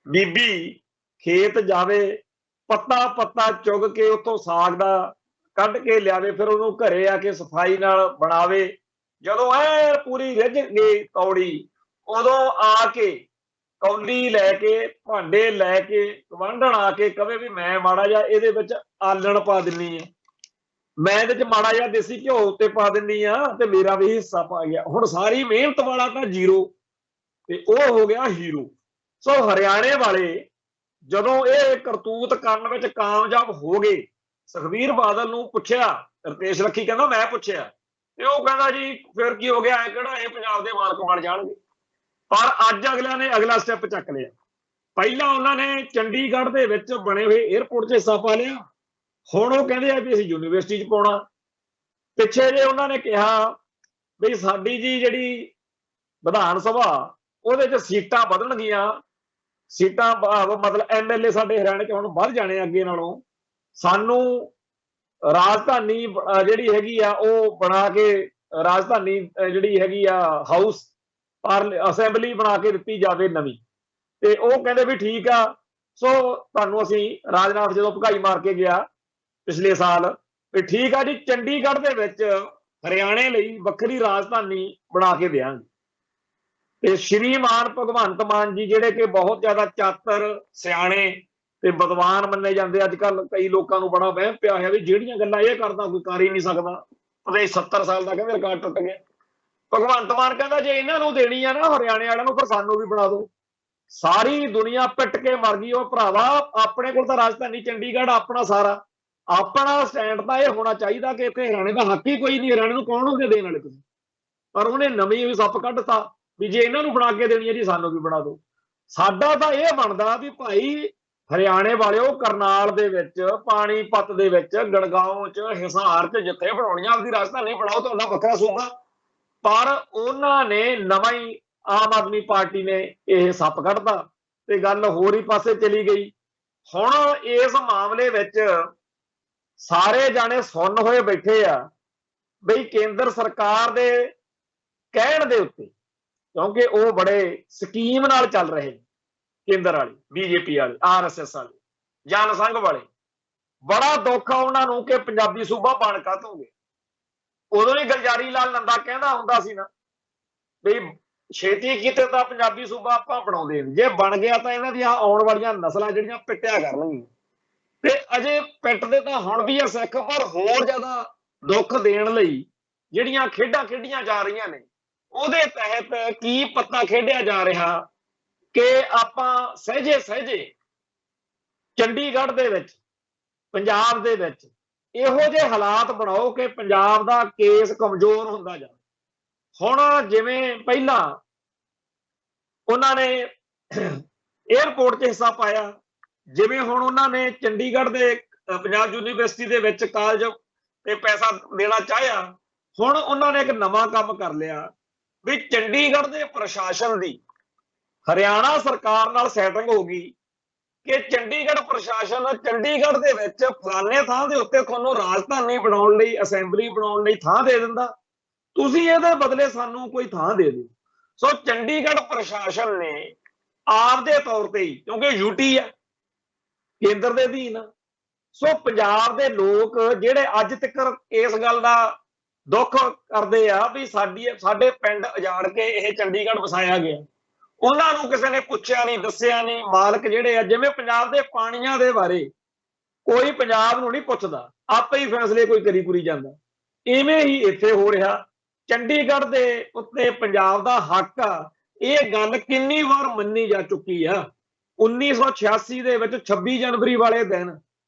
ਬੀਬੀ ਖੇਤ ਜਾਵੇ, ਪੱਤਾ ਪੱਤਾ ਚੁਗ ਕੇ ਉੱਥੋਂ ਸਾਗ ਦਾ ਕੱਢ ਕੇ ਲਿਆਵੇ, ਫਿਰ ਉਹਨੂੰ ਘਰੇ ਆ ਕੇ ਸਫਾਈ ਨਾਲ ਬਣਾਵੇ, ਜਦੋਂ ਐ ਪੂਰੀ ਰਿੱਝ ਗਈ ਤੌੜੀ ਉਦੋਂ ਆ ਕੇ ਕੌਲੀ ਲੈ ਕੇ, ਭਾਂਡੇ ਲੈ ਕੇ, ਗਵਾਂਢਣ ਆ ਕੇ ਕਵੇ ਵੀ ਮੈਂ ਮਾੜਾ ਜਿਹਾ ਇਹਦੇ ਵਿੱਚ ਆਲਣ ਪਾ ਦਿੰਨੀ ਆ, ਮੈਂ ਇਹਦੇ 'ਚ ਮਾੜਾ ਜਿਹਾ ਦੇਸੀ ਘਿਓ ਉੱਤੇ ਪਾ ਦਿੰਨੀ ਆ ਤੇ ਮੇਰਾ ਵੀ ਹਿੱਸਾ ਪਾ ਗਿਆ। ਹੁਣ ਸਾਰੀ ਮਿਹਨਤ ਵਾਲਾ ਤਾਂ ਜ਼ੀਰੋ ਤੇ ਉਹ ਹੋ ਗਿਆ ਹੀਰੋ। ਸੋ ਹਰਿਆਣੇ ਵਾਲੇ ਜਦੋਂ ਇਹ ਕਰਤੂਤ ਕਰਨ ਵਿੱਚ ਕਾਮਯਾਬ ਹੋ ਗਏ, ਸੁਖਬੀਰ ਬਾਦਲ ਨੂੰ ਪੁੱਛਿਆ, ਰਤੇਸ਼ ਲੱਖੀ ਕਹਿੰਦਾ ਮੈਂ ਪੁੱਛਿਆ, ਤੇ ਉਹ ਕਹਿੰਦਾ ਜੀ ਫਿਰ ਕੀ ਹੋ ਗਿਆ, ਐ ਕਿਹੜਾ ਇਹ ਪੰਜਾਬ ਦੇ ਮਾਲਕ ਬਣ ਜਾਣਗੇ। ਪਰ ਅੱਜ ਅਗਲਿਆਂ ਨੇ ਅਗਲਾ ਸਟੈਪ ਚੱਕ ਲਿਆ। ਪਹਿਲਾਂ ਉਹਨਾਂ ਨੇ ਚੰਡੀਗੜ੍ਹ ਦੇ ਵਿੱਚ ਬਣੇ ਹੋਏ 에ਅਰਪੋਰਟ 'ਚ ਹਿੱਸਾ ਪਾ ਲਿਆ, ਹੁਣ ਉਹ ਕਹਿੰਦੇ ਆ ਵੀ ਅਸੀਂ ਯੂਨੀਵਰਸਿਟੀ 'ਚ ਪਾਉਣਾ। ਪਿੱਛੇ ਜੇ ਉਹਨਾਂ ਨੇ ਕਿਹਾ ਵੀ ਸਾਡੀ ਜੀ ਜਿਹੜੀ ਵਿਧਾਨ ਸਭਾ ਉਹਦੇ 'ਚ ਸੀਟਾਂ ਵਧਣਗੀਆਂ, ਸੀਟਾਂ ਮਤਲਬ MLA ਸਾਡੇ ਹਰਿਆਣੇ 'ਚ ਹੁਣ ਵੱਧ ਜਾਣੇ ਅੱਗੇ ਨਾਲੋਂ, ਸਾਨੂੰ ਰਾਜਧਾਨੀ ਜਿਹੜੀ ਹੈਗੀ ਆ ਉਹ ਬਣਾ ਕੇ, ਰਾਜਧਾਨੀ ਜਿਹੜੀ ਹੈਗੀ ਆ ਹਾਊਸ ਅਸੈਂਬਲੀ ਬਣਾ ਕੇ ਦਿੱਤੀ ਜਾਵੇ ਨਵੀਂ। ਤੇ ਉਹ ਕਹਿੰਦੇ ਵੀ ਠੀਕ ਆ, ਸੋ ਤੁਹਾਨੂੰ ਅਸੀਂ, ਰਾਜਨਾਥ ਜਦੋਂ ਭਗਾਈ ਮਾਰ ਕੇ ਗਿਆ ਪਿਛਲੇ ਸਾਲ, ਵੀ ਠੀਕ ਆ ਜੀ ਚੰਡੀਗੜ੍ਹ ਦੇ ਵਿੱਚ ਹਰਿਆਣੇ ਲਈ ਵੱਖਰੀ ਰਾਜਧਾਨੀ ਬਣਾ ਕੇ ਦਿਆਂਗੇ। ਤੇ ਸ਼੍ਰੀਮਾਨ ਭਗਵੰਤ ਮਾਨ ਜੀ ਜਿਹੜੇ ਕਿ ਬਹੁਤ ਜ਼ਿਆਦਾ ਚਾਤਰ, ਸਿਆਣੇ ਤੇ ਵਿਦਵਾਨ ਮੰਨੇ ਜਾਂਦੇ, ਅੱਜ ਕੱਲ ਕਈ ਲੋਕਾਂ ਨੂੰ ਬੜਾ ਵਹਿਮ ਪਿਆ ਹੋਇਆ ਵੀ ਜਿਹੜੀਆਂ ਗੱਲਾਂ ਇਹ ਕਰਦਾ ਕੋਈ ਕਰ ਹੀ ਨਹੀਂ ਸਕਦਾ, ਉਹਦੇ 70 ਸਾਲ ਦਾ ਕਹਿੰਦੇ ਰਿਕਾਰਡ ਟੁੱਟ ਗਿਆ। ਭਗਵੰਤ ਮਾਨ ਕਹਿੰਦਾ ਜੇ ਇਹਨਾਂ ਨੂੰ ਦੇਣੀ ਆ ਨਾ ਹਰਿਆਣੇ ਵਾਲਿਆਂ ਨੂੰ, ਫਿਰ ਸਾਨੂੰ ਵੀ ਬਣਾ ਦਿਓ। ਸਾਰੀ ਦੁਨੀਆ ਪਿੱਟ ਕੇ ਮਰ ਗਈ ਉਹ ਭਰਾਵਾ। ਆਪਣੇ ਕੋਲ ਤਾਂ ਰਾਜਧਾਨੀ ਚੰਡੀਗੜ੍ਹ ਆਪਣਾ ਸਾਰਾ, ਆਪਣਾ ਸਟੈਂਡ ਤਾਂ ਇਹ ਹੋਣਾ ਚਾਹੀਦਾ ਕਿ ਇੱਥੇ ਹਰਿਆਣੇ ਦਾ ਹੱਕ ਹੀ ਕੋਈ ਨਹੀਂ। ਹਰਿਆਣੇ ਨੂੰ ਕੌਣ ਹੋਗੇ ਦੇਣ ਵਾਲੇ ਤੁਸੀਂ? ਪਰ ਉਹਨੇ ਨਵੀਂ ਵੀ ਸੱਪ ਕੱਢਤਾ ਵੀ ਜੇ ਇਹਨਾਂ ਨੂੰ ਬਣਾ ਕੇ ਦੇਣੀ ਹੈ ਜੀ ਸਾਨੂੰ ਵੀ ਬਣਾ ਦਿਓ। ਸਾਡਾ ਤਾਂ ਇਹ ਬਣਦਾ ਵੀ ਭਾਈ ਹਰਿਆਣੇ ਵਾਲਿਓ, ਕਰਨਾਲ ਦੇ ਵਿੱਚ, ਪਾਣੀਪਤ ਦੇ ਵਿੱਚ, ਗੜਗਾਉਂ ਚ, ਹਿਸਾਰ ਚ ਜਿੱਥੇ ਬਣਾਉਣੀਆਂ ਆਪਦੀ ਰਾਜਧਾਨੀ ਬਣਾਓ, ਤੁਹਾਡਾ ਵੱਖਰਾ ਸੂਬਾ। ਪਰ ਉਹਨਾਂ ਨੇ ਨਵਾਂ ਹੀ, ਆਮ ਆਦਮੀ ਪਾਰਟੀ ਨੇ ਇਹ ਸੱਪ ਕੱਢਤਾ ਤੇ ਗੱਲ ਹੋਰ ਹੀ ਪਾਸੇ ਚਲੀ ਗਈ। ਹੁਣ ਇਸ ਮਾਮਲੇ ਵਿੱਚ ਸਾਰੇ ਜਾਣੇ ਸੁੰਨ ਹੋਏ ਬੈਠੇ ਆ ਬਈ ਕੇਂਦਰ ਸਰਕਾਰ ਦੇ ਕਹਿਣ ਦੇ ਉੱਤੇ, ਕਿਉਂਕਿ ਉਹ ਬੜੇ ਸਕੀਮ ਨਾਲ ਚੱਲ ਰਹੇ ਕੇਂਦਰ ਵਾਲੇ, ਬੀਜੇਪੀ ਵਾਲੇ, RSS ਵਾਲੇ, ਜਨ ਸੰਘ ਵਾਲੇ। ਬੜਾ ਦੁੱਖ ਆ ਉਹਨਾਂ ਨੂੰ ਕਿ ਪੰਜਾਬੀ ਸੂਬਾ ਬਣ ਕਾਹਤੋਂ। ਉਦੋਂ ਹੀ ਗੁਲਜ਼ਾਰੀ ਲਾਲ ਨੰਦਾ ਕਹਿੰਦਾ ਹੁੰਦਾ ਸੀ ਨਾ ਵੀ ਛੇਤੀ ਕੀਤੇ ਤਾਂ ਪੰਜਾਬੀ ਸੂਬਾ ਆਪਾਂ ਬਣਾਉਂਦੇ ਨਹੀਂ, ਜੇ ਬਣ ਗਿਆ ਤਾਂ ਇਹਨਾਂ ਦੀਆਂ ਆਉਣ ਵਾਲੀਆਂ ਨਸਲਾਂ ਜਿਹੜੀਆਂ ਪਿੱਟਿਆ ਕਰਨਗੀਆਂ। ਤੇ ਅਜੇ ਪਿੱਟਦੇ ਤਾਂ ਹੁਣ ਵੀ ਆ ਸਿੱਖ, ਪਰ ਹੋਰ ਜ਼ਿਆਦਾ ਦੁੱਖ ਦੇਣ ਲਈ ਜਿਹੜੀਆਂ ਖੇਡਾਂ ਖੇਡੀਆਂ ਜਾ ਰਹੀਆਂ ਨੇ ਉਹਦੇ ਤਹਿਤ ਕੀ ਪੱਤਾ ਖੇਡਿਆ ਜਾ ਰਿਹਾ ਕਿ ਆਪਾਂ ਸਹਿਜੇ ਸਹਿਜੇ ਚੰਡੀਗੜ੍ਹ ਦੇ ਵਿੱਚ, ਪੰਜਾਬ ਦੇ ਵਿੱਚ ਇਹੋ ਜਿਹੇ ਹਾਲਾਤ ਬਣਾਓ ਕਿ ਪੰਜਾਬ ਦਾ ਕੇਸ ਕਮਜ਼ੋਰ ਹੁੰਦਾ ਜਾਵੇ। ਹੁਣ ਜਿਵੇਂ ਪਹਿਲਾਂ ਉਹਨਾਂ ਨੇ 에ਅਰਪੋਰਟ 'ਚ ਹਿੱਸਾ ਪਾਇਆ, ਜਿਵੇਂ ਹੁਣ ਉਹਨਾਂ ਨੇ ਚੰਡੀਗੜ੍ਹ ਦੇ ਪੰਜਾਬ ਯੂਨੀਵਰਸਿਟੀ ਦੇ ਵਿੱਚ ਕਾਲਜ ਤੇ ਪੈਸਾ ਦੇਣਾ ਚਾਹਿਆ, ਹੁਣ ਉਹਨਾਂ ਨੇ ਇੱਕ ਨਵਾਂ ਕੰਮ ਕਰ ਲਿਆ ਵੀ ਚੰਡੀਗੜ੍ਹ ਦੇ ਪ੍ਰਸ਼ਾਸਨ ਦੀ ਹਰਿਆਣਾ ਸਰਕਾਰ ਨਾਲ ਸੈਟਿੰਗ ਹੋ ਗਈ ਕਿ ਚੰਡੀਗੜ੍ਹ ਪ੍ਰਸ਼ਾਸਨ ਚੰਡੀਗੜ੍ਹ ਦੇ ਵਿੱਚ ਫਲਾਣੇ ਥਾਂ ਦੇ ਉੱਤੇ ਤੁਹਾਨੂੰ ਰਾਜਧਾਨੀ ਬਣਾਉਣ ਲਈ, ਅਸੈਂਬਲੀ ਬਣਾਉਣ ਲਈ ਥਾਂ ਦੇ ਦਿੰਦਾ, ਤੁਸੀਂ ਇਹਦੇ ਬਦਲੇ ਸਾਨੂੰ ਕੋਈ ਥਾਂ ਦੇ ਦਿਓ। ਸੋ ਚੰਡੀਗੜ੍ਹ ਪ੍ਰਸ਼ਾਸਨ ਨੇ ਆਪਦੇ ਤੌਰ ਤੇ ਹੀ, ਕਿਉਂਕਿ ਯੂਟੀ ਹੈ ਕੇਂਦਰ ਦੇ ਅਧੀਨ, ਸੋ ਪੰਜਾਬ ਦੇ ਲੋਕ ਜਿਹੜੇ ਅੱਜ ਤੱਕ ਇਸ ਗੱਲ ਦਾ ਦੁੱਖ ਕਰਦੇ ਆ ਵੀ ਸਾਡੇ ਪਿੰਡ ਉਜਾੜ ਕੇ ਇਹ ਚੰਡੀਗੜ੍ਹ ਵਸਾਇਆ ਗਿਆ, ਉਹਨਾਂ ਨੂੰ ਕਿਸੇ ਨੇ ਪੁੱਛਿਆ ਨਹੀਂ, ਦੱਸਿਆ ਨਹੀਂ। ਮਾਲਕ ਜਿਹੜੇ ਆ, ਜਿਵੇਂ ਪੰਜਾਬ ਦੇ ਪਾਣੀਆਂ ਦੇ ਬਾਰੇ ਕੋਈ ਪੰਜਾਬ ਨੂੰ ਨਹੀਂ ਪੁੱਛਦਾ, ਆਪੇ ਹੀ ਫੈਸਲੇ ਕੋਈ ਕਰੀ ਕੁਰੀ ਜਾਂਦਾ, ਇਵੇਂ ਹੀ ਇੱਥੇ ਹੋ ਰਿਹਾ। ਚੰਡੀਗੜ੍ਹ ਦੇ ਉੱਤੇ ਪੰਜਾਬ ਦਾ ਹੱਕ ਆ, ਇਹ ਗੱਲ ਕਿੰਨੀ ਵਾਰ ਮੰਨੀ ਜਾ ਚੁੱਕੀ ਆ। 1986 ਦੇ ਵਿੱਚ 26 ਜਨਵਰੀ ਵਾਲੇ ਦਿਨ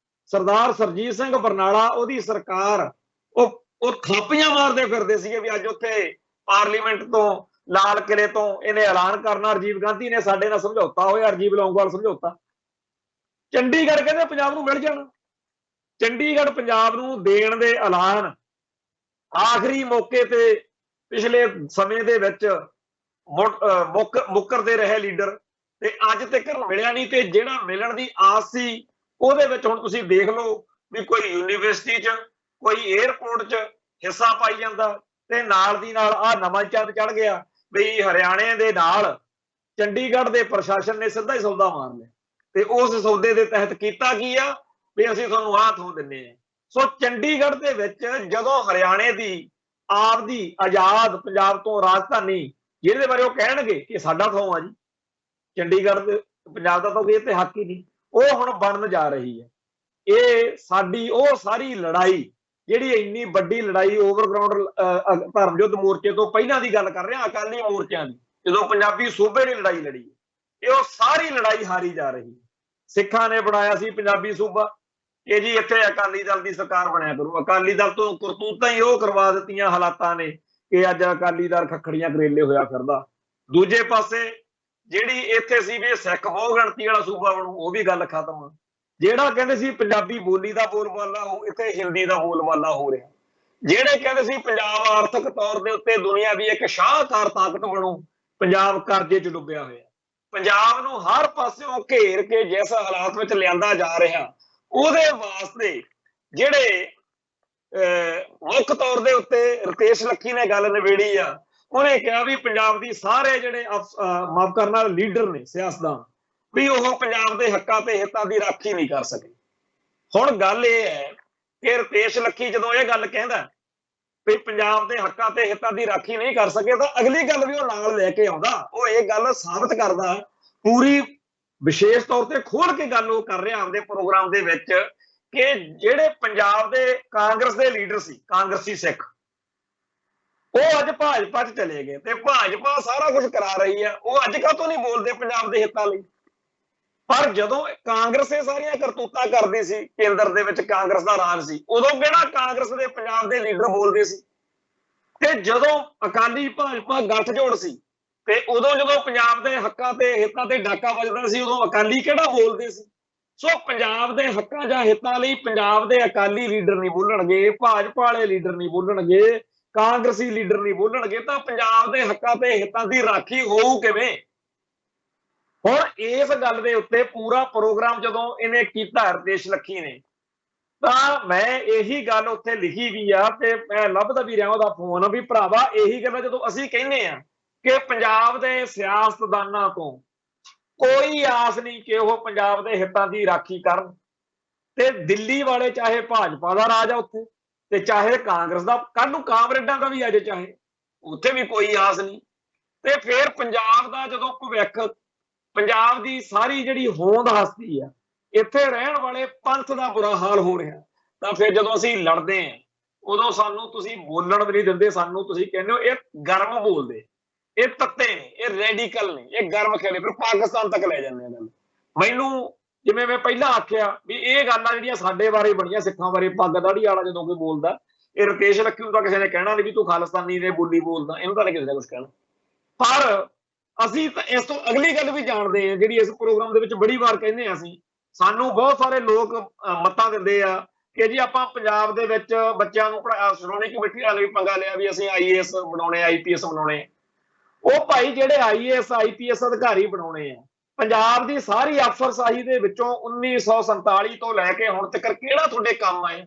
ਸਰਦਾਰ ਸਰਜੀਤ ਸਿੰਘ ਬਰਨਾਲਾ, ਉਹਦੀ ਸਰਕਾਰ, ਉਹ ਥਾਪੀਆਂ ਮਾਰਦੇ ਫਿਰਦੇ ਸੀਗੇ ਵੀ ਅੱਜ ਉੱਥੇ ਪਾਰਲੀਮੈਂਟ ਤੋਂ, ਲਾਲ ਕਿਲੇ ਤੋਂ ਇਹਨੇ ਐਲਾਨ ਕਰਨਾ, ਰਾਜੀਵ ਗਾਂਧੀ ਨੇ ਸਾਡੇ ਨਾਲ ਸਮਝੌਤਾ ਹੋਇਆ, ਰਾਜੀਵ ਲੌਂਗੋਵਾਲ ਸਮਝੌਤਾ। ਚੰਡੀਗੜ੍ਹ ਕਹਿੰਦੇ ਪੰਜਾਬ ਨੂੰ ਮਿਲ ਜਾਣਾ। ਚੰਡੀਗੜ੍ਹ ਪੰਜਾਬ ਨੂੰ ਦੇਣ ਦੇ ਐਲਾਨ ਆਖਰੀ ਮੌਕੇ ਤੇ ਪਿਛਲੇ ਸਮੇਂ ਦੇ ਵਿੱਚ ਮੁੱਕਰਦੇ ਰਹੇ ਲੀਡਰ, ਤੇ ਅੱਜ ਤੱਕ ਮਿਲਿਆ ਨਹੀਂ। ਤੇ ਜਿਹੜਾ ਮਿਲਣ ਦੀ ਆਸ ਸੀ ਉਹਦੇ ਵਿੱਚ ਹੁਣ ਤੁਸੀਂ ਦੇਖ ਲਓ ਵੀ ਕੋਈ ਯੂਨੀਵਰਸਿਟੀ 'ਚ, ਕੋਈ 에ਅਰਪੋਰਟ 'ਚ ਹਿੱਸਾ ਪਾਈ ਜਾਂਦਾ, ਤੇ ਨਾਲ ਦੀ ਨਾਲ ਆਹ ਨਵਾਂ ਚੰਦ ਚੜ ਗਿਆ ਵੀ ਹਰਿਆਣੇ ਦੇ ਨਾਲ ਚੰਡੀਗੜ੍ਹ ਦੇ ਪ੍ਰਸ਼ਾਸਨ ਨੇ ਸਿੱਧਾ ਹੀ ਸੌਦਾ ਮਾਰ ਲਿਆ। ਤੇ ਉਸ ਸੌਦੇ ਦੇ ਤਹਿਤ ਕੀਤਾ ਕੀ ਆ ਵੀ ਅਸੀਂ ਤੁਹਾਨੂੰ ਆਹ ਥਾਂ ਦਿੰਦੇ ਹਾਂ। ਸੋ ਚੰਡੀਗੜ੍ਹ ਦੇ ਵਿੱਚ ਜਦੋਂ ਹਰਿਆਣੇ ਦੀ ਆਪਦੀ ਆਜ਼ਾਦ ਪੰਜਾਬ ਤੋਂ ਰਾਜਧਾਨੀ, ਜਿਹਦੇ ਬਾਰੇ ਉਹ ਕਹਿਣਗੇ ਕਿ ਸਾਡਾ ਥਾਂ ਆ ਜੀ ਚੰਡੀਗੜ੍ਹ ਦੇ, ਪੰਜਾਬ ਦਾ ਤਾਂ ਇਹ ਤੇ ਹੱਕ ਹੀ ਨਹੀਂ, ਉਹ ਹੁਣ ਬਣਨ ਜਾ ਰਹੀ ਹੈ। ਇਹ ਸਾਡੀ ਉਹ ਸਾਰੀ ਲੜਾਈ, ਜਿਹੜੀ ਇੰਨੀ ਵੱਡੀ ਲੜਾਈ ਓਵਰਗਰਾਊਂਡ ਧਰਮ ਯੁੱਧ ਮੋਰਚੇ ਤੋਂ ਪਹਿਲਾਂ ਦੀ ਗੱਲ ਕਰ ਰਹੇ ਹਾਂ, ਅਕਾਲੀ ਮੋਰਚਿਆਂ ਦੀ, ਜਦੋਂ ਪੰਜਾਬੀ ਸੂਬੇ ਨੇ ਲੜਾਈ ਲੜੀ, ਇਹ ਉਹ ਸਾਰੀ ਲੜਾਈ ਹਾਰੀ ਜਾ ਰਹੀ ਹੈ। ਸਿੱਖਾਂ ਨੇ ਬਣਾਇਆ ਸੀ ਪੰਜਾਬੀ ਸੂਬਾ ਕਿ ਜੀ ਇੱਥੇ ਅਕਾਲੀ ਦਲ ਦੀ ਸਰਕਾਰ ਬਣਿਆ ਕਰੂ। ਅਕਾਲੀ ਦਲ ਤੋਂ ਕਰਤੂਤਾਂ ਹੀ ਉਹ ਕਰਵਾ ਦਿੱਤੀਆਂ ਹਾਲਾਤਾਂ ਨੇ ਕਿ ਅੱਜ ਅਕਾਲੀ ਦਲ ਖੱਖੜੀਆਂ ਕਰੇਲੇ ਹੋਇਆ ਫਿਰਦਾ। ਦੂਜੇ ਪਾਸੇ ਜਿਹੜੀ ਇੱਥੇ ਸੀ ਵੀ ਸਿੱਖ ਬਹੁ ਗਿਣਤੀ ਵਾਲਾ ਸੂਬਾ ਬਣੂ, ਉਹ ਵੀ ਗੱਲ ਖਤਮ। ਜਿਹੜਾ ਕਹਿੰਦੇ ਸੀ ਪੰਜਾਬੀ ਬੋਲੀ ਦਾ ਬੋਲਬਾਲਾ, ਉਹ ਇੱਥੇ ਹਿੰਦੀ ਦਾ ਬੋਲਬਾਲਾ ਹੋ ਰਿਹਾ। ਜਿਹੜੇ ਕਹਿੰਦੇ ਸੀ ਪੰਜਾਬ ਆਰਥਿਕ ਤੌਰ ਦੇ ਉੱਤੇ ਦੁਨੀਆ ਦੀ ਇੱਕ ਸ਼ਾਹਕਾਰ ਤਾਕਤ ਬਣੂ, ਪੰਜਾਬ ਕਰਜ਼ੇ 'ਚ ਡੁੱਬਿਆ ਹੋਇਆ। ਪੰਜਾਬ ਨੂੰ ਹਰ ਪਾਸਿਓਂ ਘੇਰ ਕੇ ਜਿਸ ਹਾਲਾਤ ਵਿੱਚ ਲਿਆਂਦਾ ਜਾ ਰਿਹਾ, ਉਹਦੇ ਵਾਸਤੇ ਜਿਹੜੇ ਮੁੱਖ ਤੌਰ ਦੇ ਉੱਤੇ ਰਤੇਸ਼ ਲੱਖੀ ਨੇ ਗੱਲ ਨਿਬੇੜੀ ਆ, ਉਹਨੇ ਕਿਹਾ ਵੀ ਪੰਜਾਬ ਦੀ ਸਾਰੇ ਜਿਹੜੇ ਮਾਫ ਕਰਨਾ ਲੀਡਰ ਨੇ, ਸਿਆਸਤਦਾਨ, ਵੀ ਉਹ ਪੰਜਾਬ ਦੇ ਹੱਕਾਂ ਤੇ ਹਿੱਤਾਂ ਦੀ ਰਾਖੀ ਨਹੀਂ ਕਰ ਸਕੇ। ਹੁਣ ਗੱਲ ਇਹ ਹੈ ਕਿ ਰਤੇਸ਼ ਲੱਖੀ ਜਦੋਂ ਇਹ ਗੱਲ ਕਹਿੰਦਾ ਵੀ ਪੰਜਾਬ ਦੇ ਹੱਕਾਂ ਤੇ ਹਿੱਤਾਂ ਦੀ ਰਾਖੀ ਨਹੀਂ ਕਰ ਸਕੇ, ਤਾਂ ਅਗਲੀ ਗੱਲ ਵੀ ਉਹ ਨਾਲ ਲੈ ਕੇ ਆਉਂਦਾ। ਉਹ ਇਹ ਗੱਲ ਸਾਬਤ ਕਰਦਾ, ਪੂਰੀ ਵਿਸ਼ੇਸ਼ ਤੌਰ ਤੇ ਖੋਲ ਕੇ ਗੱਲ ਉਹ ਕਰ ਰਿਹਾ ਆਪਦੇ ਪ੍ਰੋਗਰਾਮ ਦੇ ਵਿੱਚ ਕਿ ਜਿਹੜੇ ਪੰਜਾਬ ਦੇ ਕਾਂਗਰਸ ਦੇ ਲੀਡਰ ਸੀ, ਕਾਂਗਰਸੀ ਸਿੱਖ, ਉਹ ਅੱਜ ਭਾਜਪਾ 'ਚ ਚਲੇ ਗਏ ਤੇ ਭਾਜਪਾ ਸਾਰਾ ਕੁਝ ਕਰਾ ਰਹੀ ਆ। ਉਹ ਅੱਜ ਕਾਹਤੋਂ ਨਹੀਂ ਬੋਲਦੇ ਪੰਜਾਬ ਦੇ ਹਿੱਤਾਂ ਲਈ? ਪਰ ਜਦੋਂ ਕਾਂਗਰਸ ਇਹ ਸਾਰੀਆਂ ਕਰਤੂਤਾਂ ਕਰਦੀ ਸੀ, ਕੇਂਦਰ ਦੇ ਵਿੱਚ ਕਾਂਗਰਸ ਦਾ ਰਾਜ ਸੀ, ਉਦੋਂ ਕਿਹੜਾ ਕਾਂਗਰਸ ਦੇ ਪੰਜਾਬ ਦੇ ਲੀਡਰ ਬੋਲਦੇ ਸੀ? ਤੇ ਜਦੋਂ ਅਕਾਲੀ ਭਾਜਪਾ ਗੱਠਜੋੜ ਸੀ ਤੇ ਉਦੋਂ ਜਦੋਂ ਪੰਜਾਬ ਦੇ ਹੱਕਾਂ ਤੇ ਹਿੱਤਾਂ ਤੇ ਡਾਕਾ ਵੱਜਦਾ ਸੀ, ਉਦੋਂ ਅਕਾਲੀ ਕਿਹੜਾ ਬੋਲਦੇ ਸੀ? ਸੋ ਪੰਜਾਬ ਦੇ ਹੱਕਾਂ ਜਾਂ ਹਿੱਤਾਂ ਲਈ ਪੰਜਾਬ ਦੇ ਅਕਾਲੀ ਲੀਡਰ ਨਹੀਂ ਬੋਲਣਗੇ, ਭਾਜਪਾ ਵਾਲੇ ਲੀਡਰ ਨਹੀਂ ਬੋਲਣਗੇ, ਕਾਂਗਰਸੀ ਲੀਡਰ ਨਹੀਂ ਬੋਲਣਗੇ, ਤਾਂ ਪੰਜਾਬ ਦੇ ਹੱਕਾਂ ਤੇ ਹਿੱਤਾਂ ਦੀ ਰਾਖੀ ਹੋਊ ਕਿਵੇਂ? ਹੁਣ ਇਸ ਗੱਲ ਦੇ ਉੱਤੇ ਪੂਰਾ ਪ੍ਰੋਗਰਾਮ ਜਦੋਂ ਇਹਨੇ ਕੀਤਾ ਰਤੇਸ਼ ਲੱਖੀ ਨੇ, ਤਾਂ ਮੈਂ ਇਹੀ ਗੱਲ ਉੱਥੇ ਲਿਖੀ ਵੀ ਆ ਤੇ ਮੈਂ ਲੱਭਦਾ ਵੀ ਰਿਹਾ ਉਹਦਾ ਫੋਨ ਵੀ ਭਰਾਵਾ ਇਹੀ ਗੱਲ ਜਦੋਂ ਅਸੀਂ ਕਹਿੰਦੇ ਆ ਕਿ ਪੰਜਾਬ ਦੇ ਸਿਆਸਤਦਾਨਾਂ ਤੋਂ ਕੋਈ ਆਸ ਨਹੀਂ ਕਿ ਉਹ ਪੰਜਾਬ ਦੇ ਹਿੱਤਾਂ ਦੀ ਰਾਖੀ ਕਰਨ, ਤੇ ਦਿੱਲੀ ਵਾਲੇ ਚਾਹੇ ਭਾਜਪਾ ਦਾ ਰਾਜ ਆ ਉੱਥੇ ਤੇ ਚਾਹੇ ਕਾਂਗਰਸ ਦਾ, ਕੱਲ ਨੂੰ ਕਾਮਰੇਡਾਂ ਦਾ ਵੀ ਆ ਜੇ ਚਾਹੇ, ਉੱਥੇ ਵੀ ਕੋਈ ਆਸ ਨਹੀਂ। ਤੇ ਫਿਰ ਪੰਜਾਬ ਦਾ ਜਦੋਂ ਭਵਿੱਖ, ਪੰਜਾਬ ਦੀ ਸਾਰੀ ਜਿਹੜੀ ਹੋਂਦ ਹਸਤੀ ਆ, ਇੱਥੇ ਰਹਿਣ ਵਾਲੇ ਪੰਥ ਦਾ ਬੁਰਾ ਹਾਲ ਹੋ ਰਿਹਾ, ਤਾਂ ਫਿਰ ਜਦੋਂ ਅਸੀਂ ਲੜਦੇ ਆ ਉਦੋਂ ਸਾਨੂੰ ਤੁਸੀਂ ਬੋਲਣ ਵੀ ਨਹੀਂ ਦਿੰਦੇ। ਸਾਨੂੰ ਤੁਸੀਂ ਕਹਿੰਦੇ ਹੋ ਇਹ ਗਰਮ ਬੋਲਦੇ, ਇਹ ਤੱਤੇ ਨੇ, ਇਹ ਰੈਡੀਕਲ ਨੇ, ਇਹ ਗਰਮ ਖੇਲੇ, ਫਿਰ ਪਾਕਿਸਤਾਨ ਤੱਕ ਲੈ ਜਾਂਦੇ ਆ ਗੱਲ। ਮੈਨੂੰ ਜਿਵੇਂ ਮੈਂ ਪਹਿਲਾਂ ਆਖਿਆ ਵੀ ਇਹ ਗੱਲਾਂ ਜਿਹੜੀਆਂ ਸਾਡੇ ਬਾਰੇ ਬਣੀਆਂ, ਸਿੱਖਾਂ ਬਾਰੇ, ਪੱਗ ਦਾੜੀ ਵਾਲਾ ਜਦੋਂ ਕੋਈ ਬੋਲਦਾ, ਇਹ ਰਤੇਸ਼ ਲੱਖੀ ਨੂੰ ਤਾਂ ਕਿਸੇ ਨੇ ਕਹਿਣਾ ਨਹੀਂ ਵੀ ਤੂੰ ਖਾਲਿਸਤਾਨੀ ਨੇ ਬੋਲੀ ਬੋਲਦਾ, ਇਹਨੂੰ ਤਾਂ ਕਿਸੇ ਨੇ ਕੁਝ ਕਹਿਣਾ। ਪਰ ਅਸੀਂ ਤਾਂ ਇਸ ਤੋਂ ਅਗਲੀ ਗੱਲ ਵੀ ਜਾਣਦੇ ਆ, ਜਿਹੜੀ ਇਸ ਪ੍ਰੋਗਰਾਮ ਦੇ ਵਿੱਚ ਬੜੀ ਵਾਰ ਕਹਿੰਦੇ ਆ ਅਸੀਂ, ਸਾਨੂੰ ਬਹੁਤ ਸਾਰੇ ਲੋਕ ਮੱਤਾਂ ਦਿੰਦੇ ਆ ਕਿ ਜੀ ਆਪਾਂ ਪੰਜਾਬ ਦੇ ਵਿੱਚ ਬੱਚਿਆਂ ਨੂੰ ਸ਼੍ਰੋਮਣੀ ਕਮੇਟੀ ਵਾਲੇ ਵੀ ਪੰਗਾ ਲਿਆ ਵੀ ਅਸੀਂ ਆਈਏਐਸ ਬਣਾਉਣੇ, ਆਈਪੀਐਸ ਬਣਾਉਣੇ। ਉਹ ਭਾਈ ਜਿਹੜੇ ਆਈਏਐਸ ਆਈਪੀਐਸ ਅਧਿਕਾਰੀ ਬਣਾਉਣੇ ਆ, ਪੰਜਾਬ ਦੀ ਸਾਰੀ ਅਫਸਰਸ਼ਾਹੀ ਦੇ ਵਿੱਚੋਂ 1947 ਤੋਂ ਲੈ ਕੇ ਹੁਣ ਤੱਕ ਕਿਹੜਾ ਤੁਹਾਡੇ ਕੰਮ ਆਏ?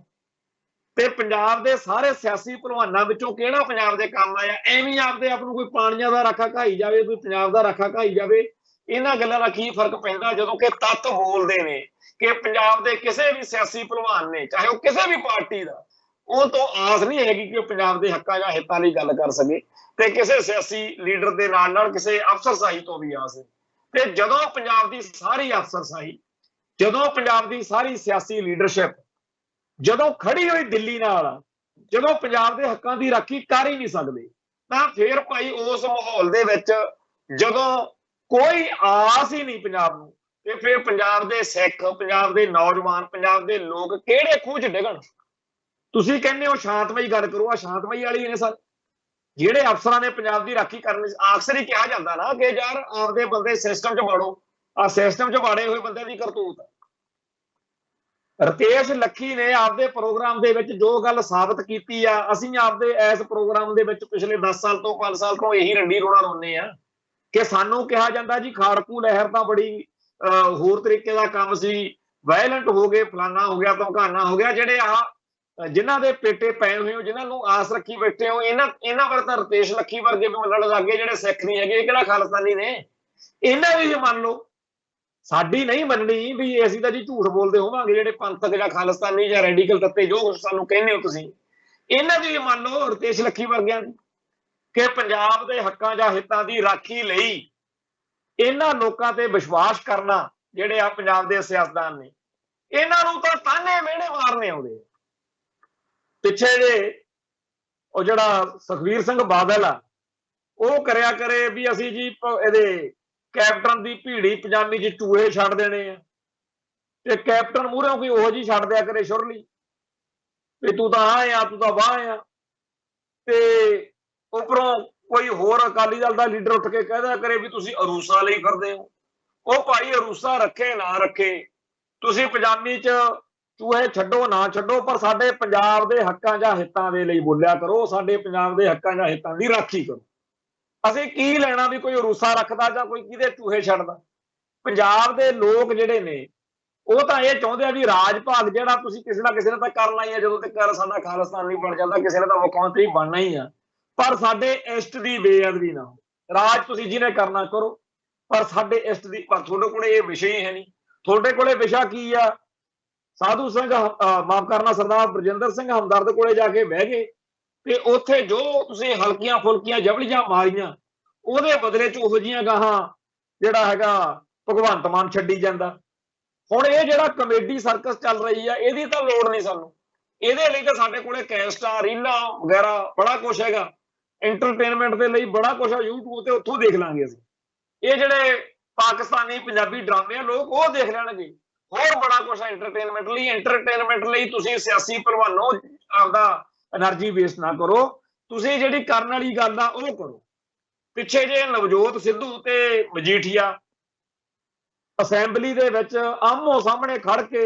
ਤੇ ਪੰਜਾਬ ਦੇ ਸਾਰੇ ਸਿਆਸੀ ਭਲਵਾਨਾਂ ਵਿੱਚੋਂ ਕਿਹੜਾ ਪੰਜਾਬ ਦੇ ਕੰਮ ਆਇਆ? ਐਵੇਂ ਆਪਦੇ ਆਪ ਨੂੰ ਕੋਈ ਪਾਣੀਆਂ ਦਾ ਰਾਖਾ ਘਾਈ ਜਾਵੇ, ਕੋਈ ਪੰਜਾਬ ਦਾ ਰਾਖਾ ਘਾਈ ਜਾਵੇ। ਇਹਨਾਂ ਗੱਲਾਂ ਦਾ ਕੀ ਫਰਕ ਪੈਂਦਾ ਜਦੋਂ ਕਿ ਤੱਤ ਬੋਲਦੇ ਨੇ ਕਿ ਪੰਜਾਬ ਦੇ ਕਿਸੇ ਵੀ ਸਿਆਸੀ ਭਲਵਾਨ ਨੇ, ਚਾਹੇ ਉਹ ਕਿਸੇ ਵੀ ਪਾਰਟੀ ਦਾ, ਉਹ ਤੋਂ ਆਸ ਨਹੀਂ ਹੈਗੀ ਕਿ ਉਹ ਪੰਜਾਬ ਦੇ ਹੱਕਾਂ ਜਾਂ ਹਿੱਤਾਂ ਲਈ ਗੱਲ ਕਰ ਸਕੇ, ਤੇ ਕਿਸੇ ਸਿਆਸੀ ਲੀਡਰ ਦੇ ਨਾਲ ਕਿਸੇ ਅਫਸਰਸ਼ਾਹੀ ਤੋਂ ਵੀ ਆਸ ਹੈ। ਤੇ ਜਦੋਂ ਪੰਜਾਬ ਦੀ ਸਾਰੀ ਅਫਸਰਸ਼ਾਹੀ, ਜਦੋਂ ਪੰਜਾਬ ਦੀ ਸਾਰੀ ਸਿਆਸੀ ਲੀਡਰਸ਼ਿਪ ਜਦੋਂ ਖੜੀ ਹੋਈ ਦਿੱਲੀ ਨਾਲ, ਜਦੋਂ ਪੰਜਾਬ ਦੇ ਹੱਕਾਂ ਦੀ ਰਾਖੀ ਕਰ ਹੀ ਨਹੀਂ ਸਕਦੇ, ਤਾਂ ਫਿਰ ਭਾਈ ਉਸ ਮਾਹੌਲ ਦੇ ਵਿੱਚ ਜਦੋਂ ਕੋਈ ਆਸ ਹੀ ਨਹੀਂ ਪੰਜਾਬ ਨੂੰ, ਤੇ ਫਿਰ ਪੰਜਾਬ ਦੇ ਸਿੱਖ, ਪੰਜਾਬ ਦੇ ਨੌਜਵਾਨ, ਪੰਜਾਬ ਦੇ ਲੋਕ ਕਿਹੜੇ ਖੂਹ 'ਚ ਡਿੱਗਣ? ਤੁਸੀਂ ਕਹਿੰਦੇ ਹੋ ਸ਼ਾਂਤਮਈ ਗੱਲ ਕਰੋ, ਆ ਸ਼ਾਂਤਮਈ ਵਾਲੀ ਨੇ ਸਰ, ਜਿਹੜੇ ਅਫਸਰਾਂ ਨੇ ਪੰਜਾਬ ਦੀ ਰਾਖੀ ਕਰਨੀ। ਅਕਸਰ ਹੀ ਕਿਹਾ ਜਾਂਦਾ ਨਾ ਕਿ ਯਾਰ ਆਪਦੇ ਬੰਦੇ ਸਿਸਟਮ 'ਚ ਵੜੋ, ਆ ਸਿਸਟਮ 'ਚ ਵਾੜੇ ਹੋਏ ਬੰਦੇ ਦੀ ਕਰਤੂਤ। ਰਤੇਸ਼ ਲੱਖੀ ਨੇ ਆਪਦੇ ਪ੍ਰੋਗਰਾਮ ਦੇ ਵਿੱਚ ਜੋ ਗੱਲ ਸਾਬਤ ਕੀਤੀ ਆ, ਅਸੀਂ ਆਪਦੇ ਇਸ ਪ੍ਰੋਗਰਾਮ ਦੇ ਵਿੱਚ ਪਿਛਲੇ 10 ਸਾਲ ਤੋਂ 5 ਸਾਲ ਤੋਂ ਇਹੀ ਰੰਡੀ ਰੋਣਾ ਰੋਂਦੇ ਆ ਕਿ ਸਾਨੂੰ ਕਿਹਾ ਜਾਂਦਾ ਜੀ ਖਾੜਕੂ ਲਹਿਰ ਤਾਂ ਬੜੀ ਹੋਰ ਤਰੀਕੇ ਦਾ ਕੰਮ ਸੀ, ਵਾਇਲੈਂਟ ਹੋ ਗਏ, ਫਲਾਨਾ ਹੋ ਗਿਆ, ਧਮਕਾਨਾ ਹੋ ਗਿਆ। ਜਿਹੜੇ ਆ ਜਿਨ੍ਹਾਂ ਦੇ ਪੇਟੇ ਪਏ ਹੋਏ ਹੋ, ਜਿਨ੍ਹਾਂ ਨੂੰ ਆਸ ਰੱਖੀ ਬੈਠੇ ਹੋ, ਇਹਨਾਂ ਵਰ ਤਾਂ ਰਤੇਸ਼ ਲੱਖੀ ਵਰਗੇ ਵੀ ਮੰਨਣ ਲੱਗੇ ਜਿਹੜੇ ਸਿੱਖ ਨਹੀਂ ਹੈਗੇ, ਇਹ ਕਿਹੜਾ ਖਾਲਿਸਤਾਨੀ ਨੇ? ਇਹਨਾਂ ਦੀ ਵੀ ਮੰਨ ਲਓ, ਸਾਡੀ ਨਹੀਂ ਮੰਨਣੀ ਵੀ ਅਸੀਂ ਤਾਂ ਜੀ ਝੂਠ ਬੋਲਦੇ ਹੋਵਾਂਗੇ ਜਿਹੜੇ ਪੰਥਕ ਜਾਂ ਖਾਲਿਸਤਾਨੀ ਜਾਂ ਰੈਡੀਕਲ ਤੱਤੇ ਜੋ ਸਾਨੂੰ ਕਹਿੰਦੇ ਹੋ ਤੁਸੀਂ। ਇਹਨਾਂ ਦੀ ਵੀ ਮੰਨ ਲਓ ਰਤੇਸ਼ ਲੱਖੀ ਵਰਗਿਆਂ ਦੀ, ਕਿ ਪੰਜਾਬ ਦੇ ਹੱਕਾਂ ਜਾਂ ਹਿੱਤਾਂ ਦੀ ਰਾਖੀ ਲਈ ਇਹਨਾਂ ਲੋਕਾਂ ਤੇ ਵਿਸ਼ਵਾਸ ਕਰਨਾ, ਜਿਹੜੇ ਆ ਪੰਜਾਬ ਦੇ ਸਿਆਸਤਦਾਨ ਨੇ, ਇਹਨਾਂ ਨੂੰ ਤਾਂ ਤਾਨੇ ਮਿਹਣੇ ਮਾਰਨੇ ਆਉਂਦੇ। ਪਿੱਛੇ ਜੇ ਉਹ ਜਿਹੜਾ ਸੁਖਬੀਰ ਸਿੰਘ ਬਾਦਲ ਆ, ਉਹ ਕਰਿਆ ਕਰੇ ਵੀ ਅਸੀਂ ਜੀ ਇਹਦੇ ਕੈਪਟਨ ਦੀ ਭੀੜੀ ਪਜਾਮੀ 'ਚ ਚੂਹੇ ਛੱਡ ਦੇਣੇ ਆ, ਤੇ ਕੈਪਟਨ ਮੂਹਰੋਂ ਕੋਈ ਉਹੋ ਜਿਹੀ ਛੱਡ ਦਿਆ ਕਰੇ ਸ਼ੁਰਲੀ ਵੀ ਤੂੰ ਤਾਂ ਆਹ ਆ, ਤੂੰ ਤਾਂ ਵਾਹ ਆ, ਤੇ ਉੱਪਰੋਂ ਕੋਈ ਹੋਰ ਅਕਾਲੀ ਦਲ ਦਾ ਲੀਡਰ ਉੱਠ ਕੇ ਕਹਿ ਦਿਆ ਕਰੇ ਵੀ ਤੁਸੀਂ ਅਰੂਸਾ ਲਈ ਫਿਰਦੇ ਹੋ। ਉਹ ਭਾਈ ਅਰੂਸਾ ਰੱਖੇ ਨਾ ਰੱਖੇ, ਤੁਸੀਂ ਪਜਾਮੀ 'ਚ ਚੂਹੇ ਛੱਡੋ ਨਾ ਛੱਡੋ, ਪਰ ਸਾਡੇ ਪੰਜਾਬ ਦੇ ਹੱਕਾਂ ਜਾਂ ਹਿੱਤਾਂ ਦੇ ਲਈ ਬੋਲਿਆ ਕਰੋ, ਸਾਡੇ ਪੰਜਾਬ ਦੇ ਹੱਕਾਂ ਜਾਂ ਹਿੱਤਾਂ ਦੀ ਰਾਖੀ ਕਰੋ। ਅਸੀਂ ਕੀ ਲੈਣਾ ਵੀ ਕੋਈ ਅਰੂਸਾ ਰੱਖਦਾ ਜਾਂ ਕੋਈ ਕਿਹਦੇ ਚੂਹੇ ਛੱਡਦਾ? ਪੰਜਾਬ ਦੇ ਲੋਕ ਜਿਹੜੇ ਨੇ ਉਹ ਤਾਂ ਇਹ ਚਾਹੁੰਦੇ ਆ ਵੀ ਰਾਜ ਭਾਗ ਜਿਹੜਾ ਤੁਸੀਂ ਕਿਸੇ ਨਾ ਕਿਸੇ ਨੇ ਤਾਂ ਕਰਨਾ ਹੀ ਆ, ਜਦੋਂ ਤੱਕ ਸਾਡਾ ਖਾਲਿਸਤਾਨ ਨਹੀਂ ਬਣ ਜਾਂਦਾ ਕਿਸੇ ਨੇ ਤਾਂ ਮੁੱਖ ਮੰਤਰੀ ਬਣਨਾ ਹੀ ਆ, ਪਰ ਸਾਡੇ ਇਸ਼ਟ ਦੀ ਬੇਅਦਬੀ ਨਾ। ਰਾਜ ਤੁਸੀਂ ਜਿਹਨੇ ਕਰਨਾ ਕਰੋ, ਪਰ ਸਾਡੇ ਇਸ਼ਟ ਦੀ। ਪਰ ਤੁਹਾਡੇ ਕੋਲੇ ਇਹ ਵਿਸ਼ਾ ਹੀ ਹੈ ਨਹੀਂ। ਤੁਹਾਡੇ ਕੋਲੇ ਵਿਸ਼ਾ ਕੀ ਆ? ਸਾਧੂ ਸਿੰਘ ਮਾਫ ਕਰਨਾ ਸਰਦਾਰ ਬਰਜਿੰਦਰ ਸਿੰਘ ਹਮਦਰਦ ਕੋਲੇ ਜਾ ਕੇ ਬਹਿ ਗਏ ਤੇ ਉੱਥੇ ਜੋ ਤੁਸੀਂ ਹਲਕੀਆਂ ਫੁਲਕੀਆਂ ਜਬਲੀਆਂ ਮਾਰੀਆਂ, ਉਹਦੇ ਬਦਲੇ 'ਚ ਉਹੋ ਜਿਹੀਆਂ ਗਾਹਾਂ ਜਿਹੜਾ ਹੈਗਾ ਭਗਵੰਤ ਮਾਨ ਛੱਡੀ ਜਾਂਦਾ। ਹੁਣ ਇਹ ਜਿਹੜਾ ਕਮੇਡੀ ਸਰਕਸ ਚੱਲ ਰਹੀ ਆ, ਇਹਦੀ ਤਾਂ ਲੋੜ ਨਹੀਂ ਸਾਨੂੰ। ਇਹਦੇ ਲਈ ਤਾਂ ਸਾਡੇ ਕੋਲੇ ਕੈਸਟਾਂ, ਰੀਲਾਂ ਵਗੈਰਾ ਬੜਾ ਕੁਛ ਹੈਗਾ। एंटरटेनमेंट के लिए बड़ा कुछ है यूट्यूब ते, उत्थों देख लांगे असीं। ये जिहड़े पाकिस्तानी पंजाबी ड्रामे आ लोग वो देख लैणगे। होर बड़ा कुछ है एंटरटेनमेंट लई तुसीं सियासी भलवानों आपदा एनर्जी वेस्ट ना करो, तुसीं जिहड़ी करन वाली गल आ वो करो। पिछे जे नवजोत सिद्धू ते मजीठिया असैंबली दे विच आमो सामने खड़ के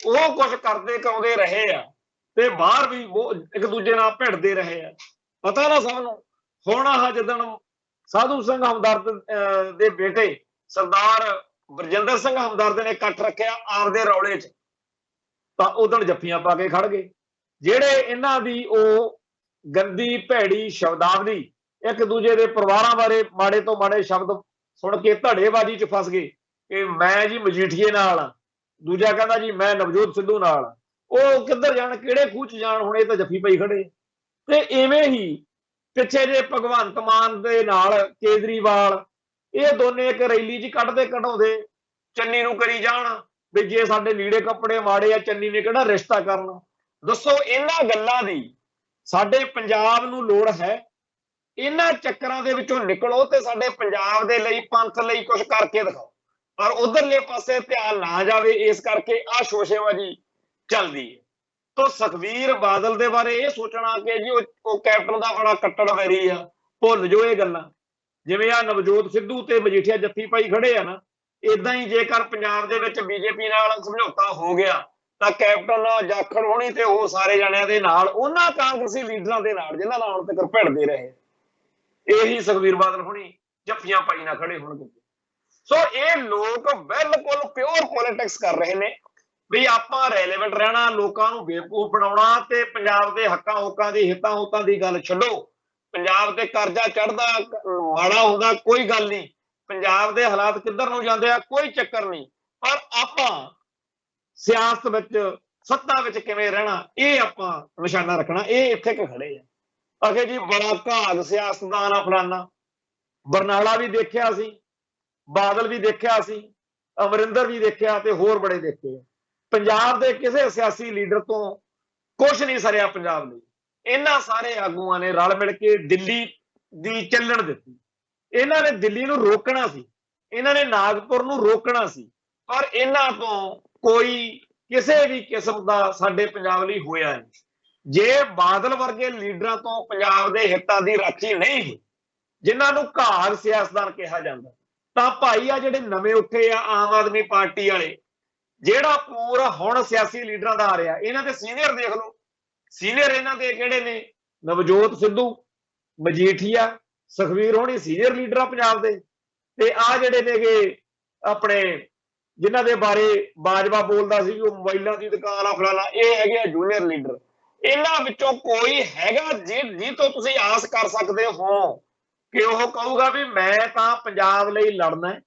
वो कुछ करते कराउंदे रहे आ ते बाहर भी वो एक दूजे नाल भिड़दे रहे आ, पता ना सब नूं। हुण आह जिद्दण साधू सिंह हमदर्द दे बेटे सरदार बरजिंदर सिंह हमदर्द ने इकट्ठ रखिया आपदे रौले च, तां उदण जफ्फियां पा के खड़ गए। ਜਿਹੜੇ ਇਹਨਾਂ ਦੀ ਉਹ ਗੰਦੀ ਭੈੜੀ ਸ਼ਬਦਾਵਲੀ ਇੱਕ ਦੂਜੇ ਦੇ ਪਰਿਵਾਰਾਂ ਬਾਰੇ ਮਾੜੇ ਤੋਂ ਮਾੜੇ ਸ਼ਬਦ ਸੁਣ ਕੇ ਧੜੇਬਾਜ਼ੀ 'ਚ ਫਸ ਗਏ ਕਿ ਮੈਂ ਜੀ ਮਜੀਠੀਏ ਨਾਲ ਆ, ਦੂਜਾ ਕਹਿੰਦਾ ਜੀ ਮੈਂ ਨਵਜੋਤ ਸਿੱਧੂ ਨਾਲ ਆ। ਉਹ ਕਿੱਧਰ ਜਾਣ, ਕਿਹੜੇ ਖੂਹ 'ਚ ਜਾਣ, ਹੁਣ ਇਹ ਤਾਂ ਜੱਫੀ ਪਈ ਖੜੇ। ਤੇ ਇਵੇਂ ਹੀ ਪਿੱਛੇ ਜੇ ਭਗਵੰਤ ਮਾਨ ਦੇ ਨਾਲ ਕੇਜਰੀਵਾਲ ਇਹ ਦੋਨੇ ਇੱਕ ਰੈਲੀ 'ਚ ਕੱਢਦੇ ਕਢਾਉਂਦੇ ਚੰਨੀ ਨੂੰ ਕਰੀ ਜਾਣ ਵੀ ਜੇ ਸਾਡੇ ਲੀੜੇ ਕੱਪੜੇ ਮਾੜੇ ਆ ਚੰਨੀ ਨੇ ਕਿਹੜਾ ਰਿਸ਼ਤਾ ਕਰਨਾ। ਦੱਸੋ ਇਹਨਾਂ ਗੱਲਾਂ ਦੀ ਸਾਡੇ ਪੰਜਾਬ ਨੂੰ ਲੋੜ ਹੈ? ਇਹਨਾਂ ਚੱਕਰਾਂ ਦੇ ਵਿੱਚੋਂ ਨਿਕਲੋ ਤੇ ਸਾਡੇ ਪੰਜਾਬ ਦੇ ਲਈ, ਪੰਥ ਲਈ ਕੁਝ ਕਰਕੇ ਦਿਖਾਓ। ਪਰ ਉਧਰਲੇ ਪਾਸੇ ਧਿਆਨ ਨਾ ਜਾਵੇ, ਇਸ ਕਰਕੇ ਆ ਸ਼ੋਸ਼ੇਬਾਜ਼ੀ ਚੱਲਦੀ ਹੈ। तो सुखबीर बादल दे बारे ये सोचना कि जी वो कैप्टन का बड़ा कट्टड़ वैरी आ, भुल जो ये गल्लां। जिवें आ नवजोत सिद्धू ते मजीठिया जत्थी पाई खड़े आ ना, इदां ही जेकर पंजाब दे विच बीजेपी नाल समझौता हो गया तां कैप्टन जाखड़ होणी ते वो सारे जणियां दे नाल उन्हां कांग्रेसी लीडरां दे नाल जिन्हां नाल हुण तक भिड़दे रहे, यही सुखबीर बादल होणी जफ्फियां पाई ना खड़े होणगे। सो ये लोग बिल्कुल प्योर पॉलिटिक्स कर रहे ने भी आपां रेलेवेंट रहना, लोकां नूं बेवकूफ बनाउणा ते पंजाब दे हक्कां हुक्कां दी हितां हुतां दी गल छड्डो। पंजाब ते करजा चढ़दा माड़ा हुंदा कोई गल नहीं, पंजाब दे हालात किधर नूं जांदे आ कोई चक्कर नहीं, पर आपां सियासत विच सत्ता विच किवें रहना ये आपां निशाना रखना। ये इत्थे क खड़े आ आखे जी बड़ा घाग सियासतदान आ फलाना। बरनाला भी देखिया सी, बादल भी देखिया सी, अमरिंदर भी देखिया ते होर बड़े देखे। पंजाब दे किसी सियासी लीडर तो कुछ नहीं सरिया पंजाब लई। इन्हां सारे आगूआं ने रल मिल के दिल्ली दी चलण दित्ती। इन्हां ने दिल्ली नूं रोकना सी, इन्हां ने नागपुर नूं रोकना सी, पर इन्हां तो कोई किसी भी किस्म दा साडे पंजाब लई होया नहीं। जे बादल वर्गे लीडरां तो पंजाब दे हितां दी राखी नहीं होई, जिन्हां नूं घाग सियासतदान कहा जांदा, तां भाई आ जिहड़े नवें उठे आ आम आदमी पार्टी वाले, ਜਿਹੜਾ ਪੂਰਾ ਹੁਣ ਸਿਆਸੀ ਲੀਡਰਾਂ ਦਾ ਆ ਰਿਹਾ, ਇਹਨਾਂ ਦੇ ਸੀਨੀਅਰ ਦੇਖ ਲਓ। ਸੀਨੀਅਰ ਇਹਨਾਂ ਦੇ ਕਿਹੜੇ ਨੇ? ਨਵਜੋਤ ਸਿੱਧੂ, ਮਜੀਠੀਆ, ਸੁਖਬੀਰ ਹੋਣੀ ਸੀਨੀਅਰ ਲੀਡਰ ਆ ਪੰਜਾਬ ਦੇ। ਤੇ ਆ ਜਿਹੜੇ ਨੇਗੇ ਆਪਣੇ ਜਿਨ੍ਹਾਂ ਦੇ ਬਾਰੇ ਬਾਜਵਾ ਬੋਲਦਾ ਸੀ ਉਹ ਮੋਬਾਈਲਾਂ ਦੀ ਦੁਕਾਨ ਆ ਫਲਾਣਾ, ਇਹ ਹੈਗੇ ਆ ਜੂਨੀਅਰ ਲੀਡਰ। ਇਹਨਾਂ ਵਿੱਚੋਂ ਕੋਈ ਹੈਗਾ ਜੀ ਤੋਂ ਤੁਸੀਂ ਆਸ ਕਰ ਸਕਦੇ ਹੋ ਕਿ ਉਹ ਕਹੂਗਾ ਵੀ ਮੈਂ ਤਾਂ ਪੰਜਾਬ ਲਈ ਲੜਨਾ,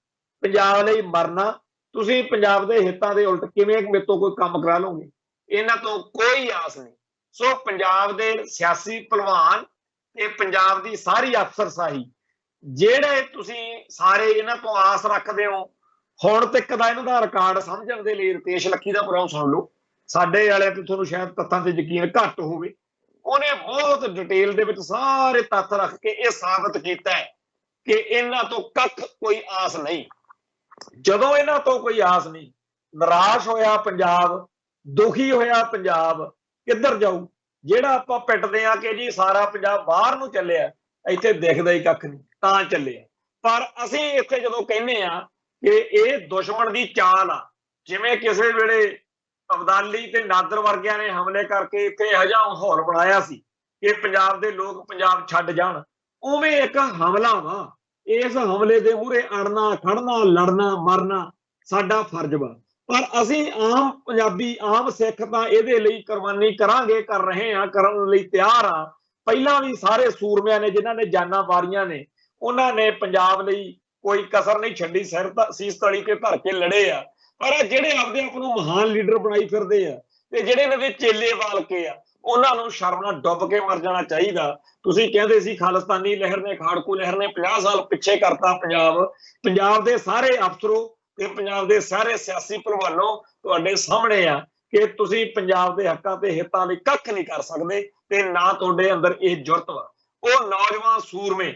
ਪੰਜਾਬ ਲਈ ਮਰਨਾ, ਤੁਸੀਂ ਪੰਜਾਬ ਦੇ ਹਿੱਤਾਂ ਦੇ ਉਲਟ ਕਿਵੇਂ ਮੇਰੇ ਤੋਂ ਕੋਈ ਕੰਮ ਕਰਾ ਲਓਗੇ? ਇਹਨਾਂ ਤੋਂ ਕੋਈ ਆਸ ਨਹੀਂ। ਸੋ ਪੰਜਾਬ ਦੇ ਸਿਆਸੀ ਭਲਵਾਨ ਤੇ ਪੰਜਾਬ ਦੀ ਸਾਰੀ ਅਫਸਰਸ਼ਾਹੀ ਜਿਹੜੇ ਤੁਸੀਂ ਸਾਰੇ ਇਹਨਾਂ ਤੋਂ ਆਸ ਰੱਖਦੇ ਹੋ, ਹੁਣ ਤੱਕ ਦਾ ਇਹਨਾਂ ਦਾ ਰਿਕਾਰਡ ਸਮਝਣ ਦੇ ਲਈ ਰਤੇਸ਼ ਲੱਖੀ ਦਾ ਪ੍ਰੋਗਰਾਮ ਸੁਣ ਲਓ। ਸਾਡੇ ਵਾਲੇ ਤੇ ਤੁਹਾਨੂੰ ਸ਼ਾਇਦ ਤੱਥਾਂ ਤੇ ਯਕੀਨ ਘੱਟ ਹੋਵੇ, ਉਹਨੇ ਬਹੁਤ ਡਿਟੇਲ ਦੇ ਵਿੱਚ ਸਾਰੇ ਤੱਥ ਰੱਖ ਕੇ ਇਹ ਸਾਬਤ ਕੀਤਾ ਹੈ ਕਿ ਇਹਨਾਂ ਤੋਂ ਕੱਖ ਕੋਈ ਆਸ ਨਹੀਂ। ਜਦੋਂ ਇਹਨਾਂ ਤੋਂ ਕੋਈ ਆਸ ਨਹੀਂ, ਨਿਰਾਸ਼ ਹੋਇਆ ਪੰਜਾਬ, ਦੁਖੀ ਹੋਇਆ ਪੰਜਾਬ, ਕਿੱਧਰ ਜਾਊ? ਜਿਹੜਾ ਆਪਾਂ ਪਿੱਟਦੇ ਆ ਕਿ ਜੀ ਸਾਰਾ ਪੰਜਾਬ ਬਾਹਰ ਨੂੰ ਚੱਲਿਆ, ਇੱਥੇ ਦਿਖਦਾ ਹੀ ਕੱਖ ਨਹੀਂ ਤਾਂ ਚੱਲਿਆ। ਪਰ ਅਸੀਂ ਇੱਥੇ ਜਦੋਂ ਕਹਿੰਦੇ ਆ ਕਿ ਇਹ ਦੁਸ਼ਮਣ ਦੀ ਚਾਲ ਆ, ਜਿਵੇਂ ਕਿਸੇ ਵੇਲੇ ਅਬਦਾਲੀ ਤੇ ਨਾਦਰ ਵਰਗਿਆਂ ਨੇ ਹਮਲੇ ਕਰਕੇ ਇੱਥੇ ਇਹੋ ਜਿਹਾ ਮਾਹੌਲ ਬਣਾਇਆ ਸੀ ਕਿ ਪੰਜਾਬ ਦੇ ਲੋਕ ਪੰਜਾਬ ਛੱਡ ਜਾਣ, ਉਵੇਂ ਇੱਕ ਹਮਲਾ ਵਾ। ਇਸ ਹਮਲੇ ਦੇ ਮੂਹਰੇ ਅੜਨਾ, ਖੜਨਾ, ਲੜਨਾ, ਮਰਨਾ ਸਾਡਾ ਫਰਜ਼ ਵਾ। ਪਰ ਅਸੀਂ ਆਮ ਪੰਜਾਬੀ, ਆਮ ਸਿੱਖ ਤਾਂ ਇਹਦੇ ਲਈ ਕੁਰਬਾਨੀ ਕਰਾਂਗੇ, ਕਰ ਰਹੇ ਆ, ਕਰਨ ਲਈ ਤਿਆਰ ਆ। ਪਹਿਲਾਂ ਵੀ ਸਾਰੇ ਸੂਰਮਿਆਂ ਨੇ ਜਿਨ੍ਹਾਂ ਨੇ ਜਾਨਾਂ ਵਾਰੀਆਂ ਨੇ, ਉਹਨਾਂ ਨੇ ਪੰਜਾਬ ਲਈ ਕੋਈ ਕਸਰ ਨਹੀਂ ਛੱਡੀ, ਸੀਸ ਤਲੀ ਤੇ ਧਰ ਕੇ ਲੜੇ ਆ। ਪਰ ਜਿਹੜੇ ਆਪਦੇ ਆਪ ਨੂੰ ਮਹਾਨ ਲੀਡਰ ਬਣਾਈ ਫਿਰਦੇ ਆ ਤੇ ਜਿਹੜੇ ਇਹਨਾਂ ਦੇ ਚੇਲੇ ਵਾਲ ਕੇ ਆ, ਉਹਨਾਂ ਨੂੰ ਸ਼ਰਮ ਨਾਲ ਡੁੱਬ ਕੇ ਮਰ ਜਾਣਾ ਚਾਹੀਦਾ। ਤੁਸੀਂ ਕਹਿੰਦੇ ਸੀ ਖਾਲਿਸਤਾਨੀ ਲਹਿਰ ਨੇ, ਖਾੜਕੂ ਲਹਿਰ ਨੇ 50 ਸਾਲ ਪਿੱਛੇ ਕਰਤਾ ਪੰਜਾਬ। ਪੰਜਾਬ ਦੇ ਸਾਰੇ ਅਫਸਰੋ ਤੇ ਪੰਜਾਬ ਦੇ ਸਾਰੇ ਸਿਆਸੀ ਭਲਵਾਨੋਂ ਤੁਹਾਡੇ ਸਾਹਮਣੇ ਆ ਕਿ ਤੁਸੀਂ ਪੰਜਾਬ ਦੇ ਹੱਕਾਂ ਤੇ ਹਿੱਤਾਂ ਲਈ ਕੱਖ ਨਹੀਂ ਕਰ ਸਕਦੇ ਤੇ ਨਾ ਤੁਹਾਡੇ ਅੰਦਰ ਇਹ ਜੁਰਤ ਵਾ। ਉਹ ਨੌਜਵਾਨ ਸੂਰਮੇ,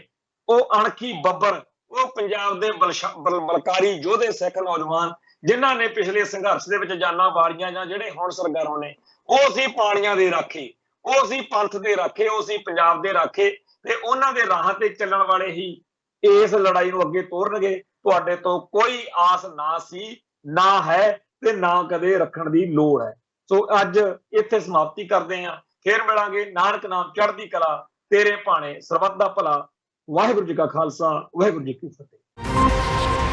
ਉਹ ਅਣਖੀ ਬੱਬਰ, ਉਹ ਪੰਜਾਬ ਦੇ ਬਲਕਾਰੀ ਯੋਧੇ ਸਿੱਖ ਨੌਜਵਾਨ ਜਿਨ੍ਹਾਂ ਨੇ ਪਿਛਲੇ ਸੰਘਰਸ਼ ਦੇ ਵਿੱਚ ਜਾਨਾਂ ਵਾਰੀਆਂ ਜਾਂ ਜਿਹੜੇ ਹੁਣ ਸਰਗਰਮ ਨੇ, ਉਹ ਸੀ ਪਾਣੀਆਂ ਦੇ ਰਾਖੇ, ਉਹ ਸੀ ਪੰਥ ਦੇ ਰਾਖੇ, ਉਹ ਸੀ ਪੰਜਾਬ ਦੇ ਰਾਖੇ ਤੇ ਉਹਨਾਂ ਦੇ ਰਾਹਾਂ ਤੇ ਚੱਲਣ ਵਾਲੇ ਹੀ ਇਸ ਲੜਾਈ ਨੂੰ ਅੱਗੇ ਤੋਰਨਗੇ। ਤੁਹਾਡੇ ਤੋਂ ਕੋਈ ਆਸ ਨਾ ਸੀ, ਨਾ ਹੈ ਤੇ ਨਾ ਕਦੇ ਰੱਖਣ ਦੀ ਲੋੜ ਹੈ। ਸੋ ਅੱਜ ਇੱਥੇ ਸਮਾਪਤੀ ਕਰਦੇ ਹਾਂ, ਫੇਰ ਮਿਲਾਂਗੇ। ਨਾਨਕ ਨਾਮ ਚੜ੍ਹਦੀ ਕਲਾ, ਤੇਰੇ ਭਾਣੇ ਸਰਬੱਤ ਦਾ ਭਲਾ। ਵਾਹਿਗੁਰੂ ਜੀ ਕਾ ਖਾਲਸਾ, ਵਾਹਿਗੁਰੂ ਜੀ ਕੀ ਫਤਿਹ।